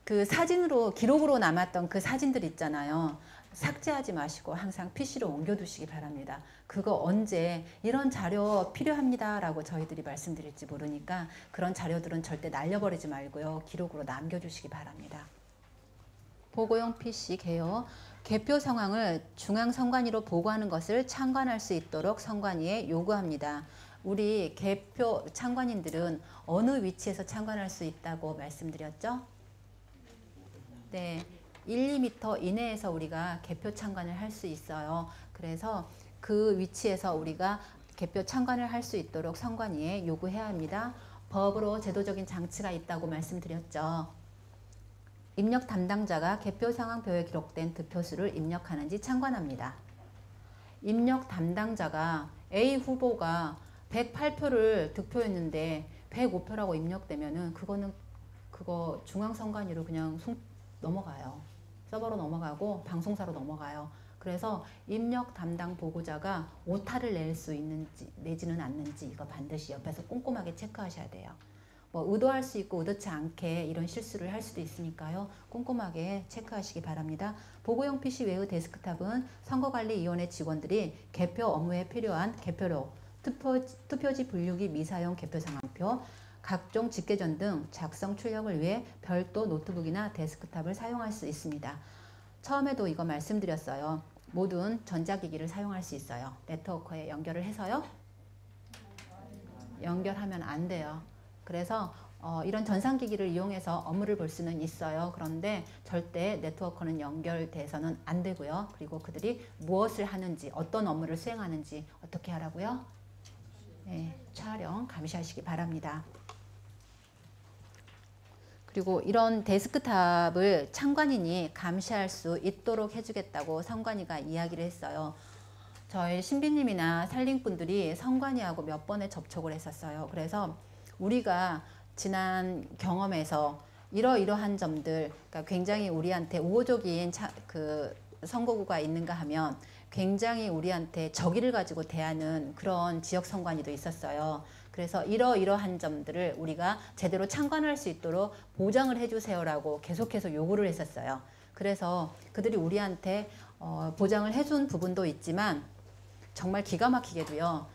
그 사진으로 기록으로 남았던 그 사진들 있잖아요. 삭제하지 마시고 항상 PC로 옮겨두시기 바랍니다. 그거 언제 이런 자료 필요합니다 라고 저희들이 말씀드릴지 모르니까 그런 자료들은 절대 날려버리지 말고요. 기록으로 남겨주시기 바랍니다. 보고용 PC 개요. 개표 상황을 중앙선관위로 보고하는 것을 참관할 수 있도록 선관위에 요구합니다. 우리 개표 참관인들은 어느 위치에서 참관할 수 있다고 말씀드렸죠? 네, 1, 2m 이내에서 우리가 개표 참관을 할 수 있어요. 그래서 그 위치에서 우리가 개표 참관을 할 수 있도록 선관위에 요구해야 합니다. 법으로 제도적인 장치가 있다고 말씀드렸죠. 입력 담당자가 개표 상황표에 기록된 득표수를 입력하는지 참관합니다. 입력 담당자가 A 후보가 108표를 득표했는데 105표라고 입력되면은 그거 중앙선관위로 그냥 넘어가요. 서버로 넘어가고 방송사로 넘어가요. 그래서 입력 담당 보고자가 오타를 낼 수 있는지 내지는 않는지 이거 반드시 옆에서 꼼꼼하게 체크하셔야 돼요. 뭐 의도할 수 있고 의도치 않게 이런 실수를 할 수도 있으니까요. 꼼꼼하게 체크하시기 바랍니다. 보고용 PC 외의 데스크탑은 선거관리위원회 직원들이 개표 업무에 필요한 개표록, 투표지 분류기 미사용 개표 상황표, 각종 직계전 등 작성 출력을 위해 별도 노트북이나 데스크탑을 사용할 수 있습니다. 처음에도 이거 말씀드렸어요. 모든 전자기기를 사용할 수 있어요. 네트워크에 연결을 해서요. 연결하면 안 돼요. 그래서 이런 전산기기를 이용해서 업무를 볼 수는 있어요. 그런데 절대 네트워크는 연결돼서는 안 되고요. 그리고 그들이 무엇을 하는지, 어떤 업무를 수행하는지 어떻게 하라고요? 네, 촬영 감시하시기 바랍니다. 그리고 이런 데스크탑을 참관인이 감시할 수 있도록 해주겠다고 선관위가 이야기를 했어요. 저희 신비님이나 살림꾼들이 선관위하고 몇 번의 접촉을 했었어요. 그래서 우리가 지난 경험에서 이러이러한 점들, 그러니까 굉장히 우리한테 우호적인 선거구가 있는가 하면 굉장히 우리한테 적의를 가지고 대하는 그런 지역 선관위도 있었어요. 그래서 이러이러한 점들을 우리가 제대로 참관할 수 있도록 보장을 해주세요라고 계속해서 요구를 했었어요. 그래서 그들이 우리한테 보장을 해준 부분도 있지만 정말 기가 막히게도요.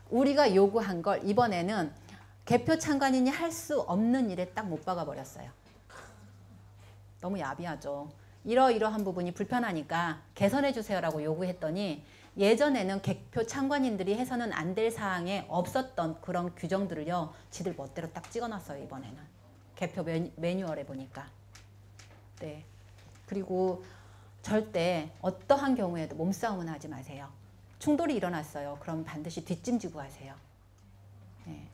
우리가 요구한 걸 이번에는 개표 참관인이 할 수 없는 일에 딱 못 박아 버렸어요. 너무 야비하죠. 이러이러한 부분이 불편하니까 개선해 주세요라고 요구했더니 예전에는 개표 참관인들이 해서는 안 될 사항에 없었던 그런 규정들을요. 지들 멋대로 딱 찍어놨어요. 이번에는. 개표 매뉴얼에 보니까. 네. 그리고 절대 어떠한 경우에도 몸싸움은 하지 마세요. 충돌이 일어났어요. 그럼 반드시 뒷짐지고 하세요. 네.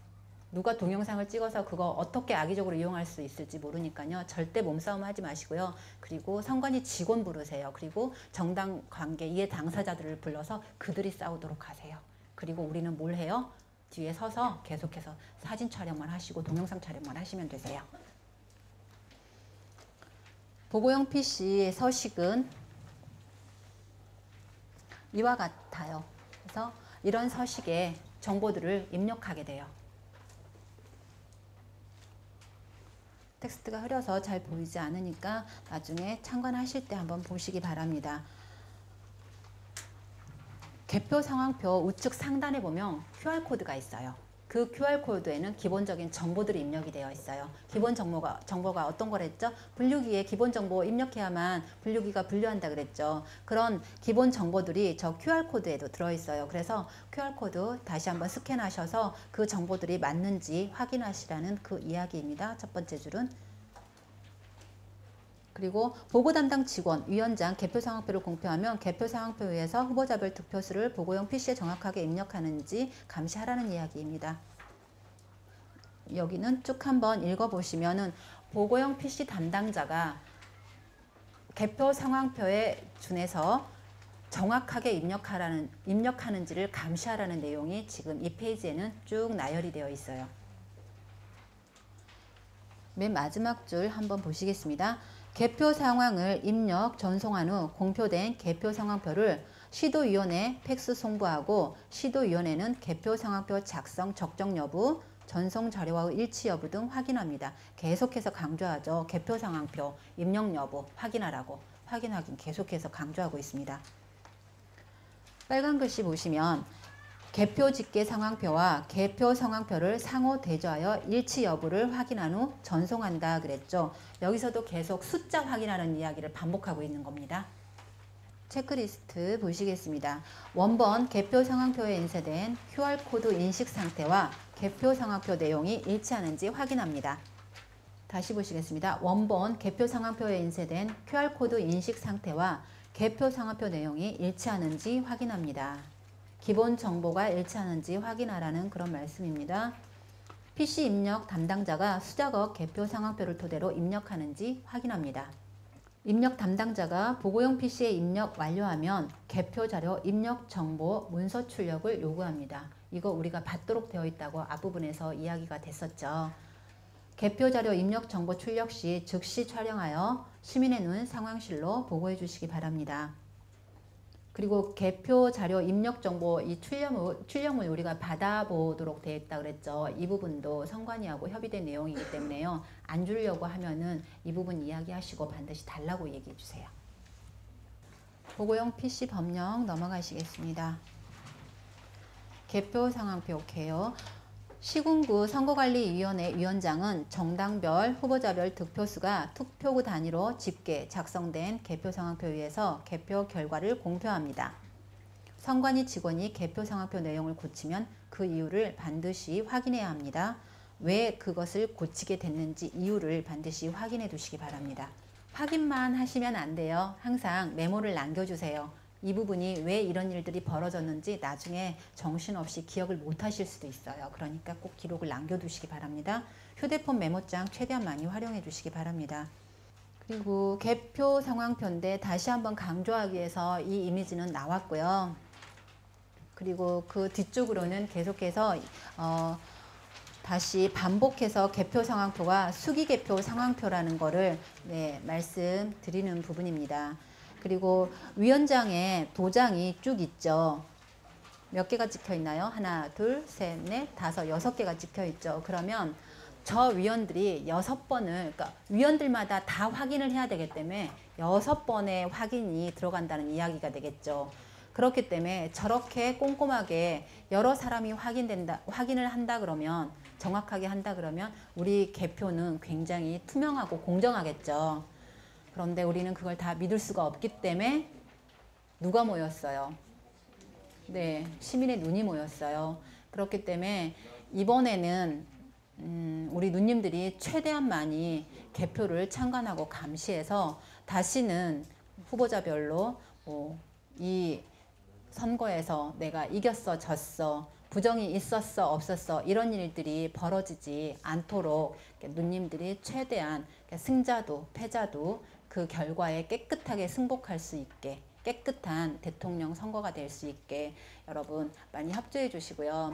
누가 동영상을 찍어서 그거 어떻게 악의적으로 이용할 수 있을지 모르니까요. 절대 몸싸움 하지 마시고요. 그리고 선관위 직원 부르세요. 그리고 정당 관계 이해 당사자들을 불러서 그들이 싸우도록 하세요. 그리고 우리는 뭘 해요? 뒤에 서서 계속해서 사진 촬영만 하시고 동영상 촬영만 하시면 되세요. 보고용 PC 서식은 이와 같아요. 그래서 이런 서식에 정보들을 입력하게 돼요. 텍스트가 흐려서 잘 보이지 않으니까 나중에 참관하실 때 한번 보시기 바랍니다. 개표 상황표 우측 상단에 보면 QR코드가 있어요. 그 QR코드에는 기본적인 정보들이 입력이 되어 있어요. 기본 정보가 어떤 거랬죠? 분류기에 기본 정보 입력해야만 분류기가 분류한다 그랬죠. 그런 기본 정보들이 저 QR코드에도 들어있어요. 그래서 QR코드 다시 한번 스캔하셔서 그 정보들이 맞는지 확인하시라는 그 이야기입니다. 첫 번째 줄은. 그리고 보고 담당 직원, 위원장 개표 상황표를 공표하면 개표 상황표에서 후보자별 득표수를 보고용 PC에 정확하게 입력하는지 감시하라는 이야기입니다. 여기는 쭉 한번 읽어보시면은 보고용 PC 담당자가 개표 상황표에 준해서 정확하게 입력하는지를 감시하라는 내용이 지금 이 페이지에는 쭉 나열이 되어 있어요. 맨 마지막 줄 한번 보시겠습니다. 개표 상황을 입력, 전송한 후 공표된 개표 상황표를 시도위원회에 팩스 송부하고 시도위원회는 개표 상황표 작성 적정 여부, 전송 자료와의 일치 여부 등 확인합니다. 계속해서 강조하죠. 개표 상황표 입력 여부 확인하라고. 확인 계속해서 강조하고 있습니다. 빨간 글씨 보시면 개표 집계 상황표와 개표 상황표를 상호 대조하여 일치 여부를 확인한 후 전송한다 그랬죠. 여기서도 계속 숫자 확인하는 이야기를 반복하고 있는 겁니다. 체크리스트 보시겠습니다. 원본 개표 상황표에 인쇄된 QR코드 인식 상태와 개표 상황표 내용이 일치하는지 확인합니다. 다시 보시겠습니다. 원본 개표 상황표에 인쇄된 QR코드 인식 상태와 개표 상황표 내용이 일치하는지 확인합니다. 기본 정보가 일치하는지 확인하라는 그런 말씀입니다. PC 입력 담당자가 수작업 개표 상황표를 토대로 입력하는지 확인합니다. 입력 담당자가 보고용 PC에 입력 완료하면 개표 자료 입력 정보 문서 출력을 요구합니다. 이거 우리가 받도록 되어 있다고 앞부분에서 이야기가 됐었죠. 개표 자료 입력 정보 출력 시 즉시 촬영하여 시민의 눈 상황실로 보고해 주시기 바랍니다. 그리고 개표 자료 입력 정보 이 출력물 우리가 받아보도록 되어 있다 그랬죠. 이 부분도 선관위하고 협의된 내용이기 때문에요. 안 주려고 하면은 이 부분 이야기하시고 반드시 달라고 얘기해 주세요. 보고용 PC 법령 넘어가시겠습니다. 개표 상황표 오케이요. 시군구 선거관리위원회 위원장은 정당별 후보자별 득표수가 투표구 단위로 집계, 작성된 개표 상황표에 의해서 개표 결과를 공표합니다. 선관위 직원이 개표 상황표 내용을 고치면 그 이유를 반드시 확인해야 합니다. 왜 그것을 고치게 됐는지 이유를 반드시 확인해 두시기 바랍니다. 확인만 하시면 안 돼요. 항상 메모를 남겨주세요. 이 부분이 왜 이런 일들이 벌어졌는지 나중에 정신없이 기억을 못 하실 수도 있어요. 그러니까 꼭 기록을 남겨두시기 바랍니다. 휴대폰 메모장 최대한 많이 활용해 주시기 바랍니다. 그리고 개표 상황표인데 다시 한번 강조하기 위해서 이 이미지는 나왔고요. 그리고 그 뒤쪽으로는 계속해서 다시 반복해서 개표 상황표가 수기개표 상황표라는 거를 말씀드리는 부분입니다. 그리고 위원장의 도장이 쭉 있죠. 몇 개가 찍혀 있나요? 하나, 둘, 셋, 넷, 다섯, 6개가 찍혀 있죠. 그러면 저 위원들이 6번을, 그러니까 위원들마다 다 확인을 해야 되기 때문에 6번의 확인이 들어간다는 이야기가 되겠죠. 그렇기 때문에 저렇게 꼼꼼하게 여러 사람이 확인을 한다 그러면, 정확하게 한다 그러면 우리 개표는 굉장히 투명하고 공정하겠죠. 그런데 우리는 그걸 다 믿을 수가 없기 때문에 누가 모였어요? 네, 시민의 눈이 모였어요. 그렇기 때문에 이번에는 우리 누님들이 최대한 많이 개표를 참관하고 감시해서 다시는 후보자별로 이 선거에서 내가 이겼어 졌어 부정이 있었어 없었어 이런 일들이 벌어지지 않도록 누님들이 최대한 승자도 패자도 그 결과에 깨끗하게 승복할 수 있게 깨끗한 대통령 선거가 될 수 있게 여러분 많이 협조해 주시고요.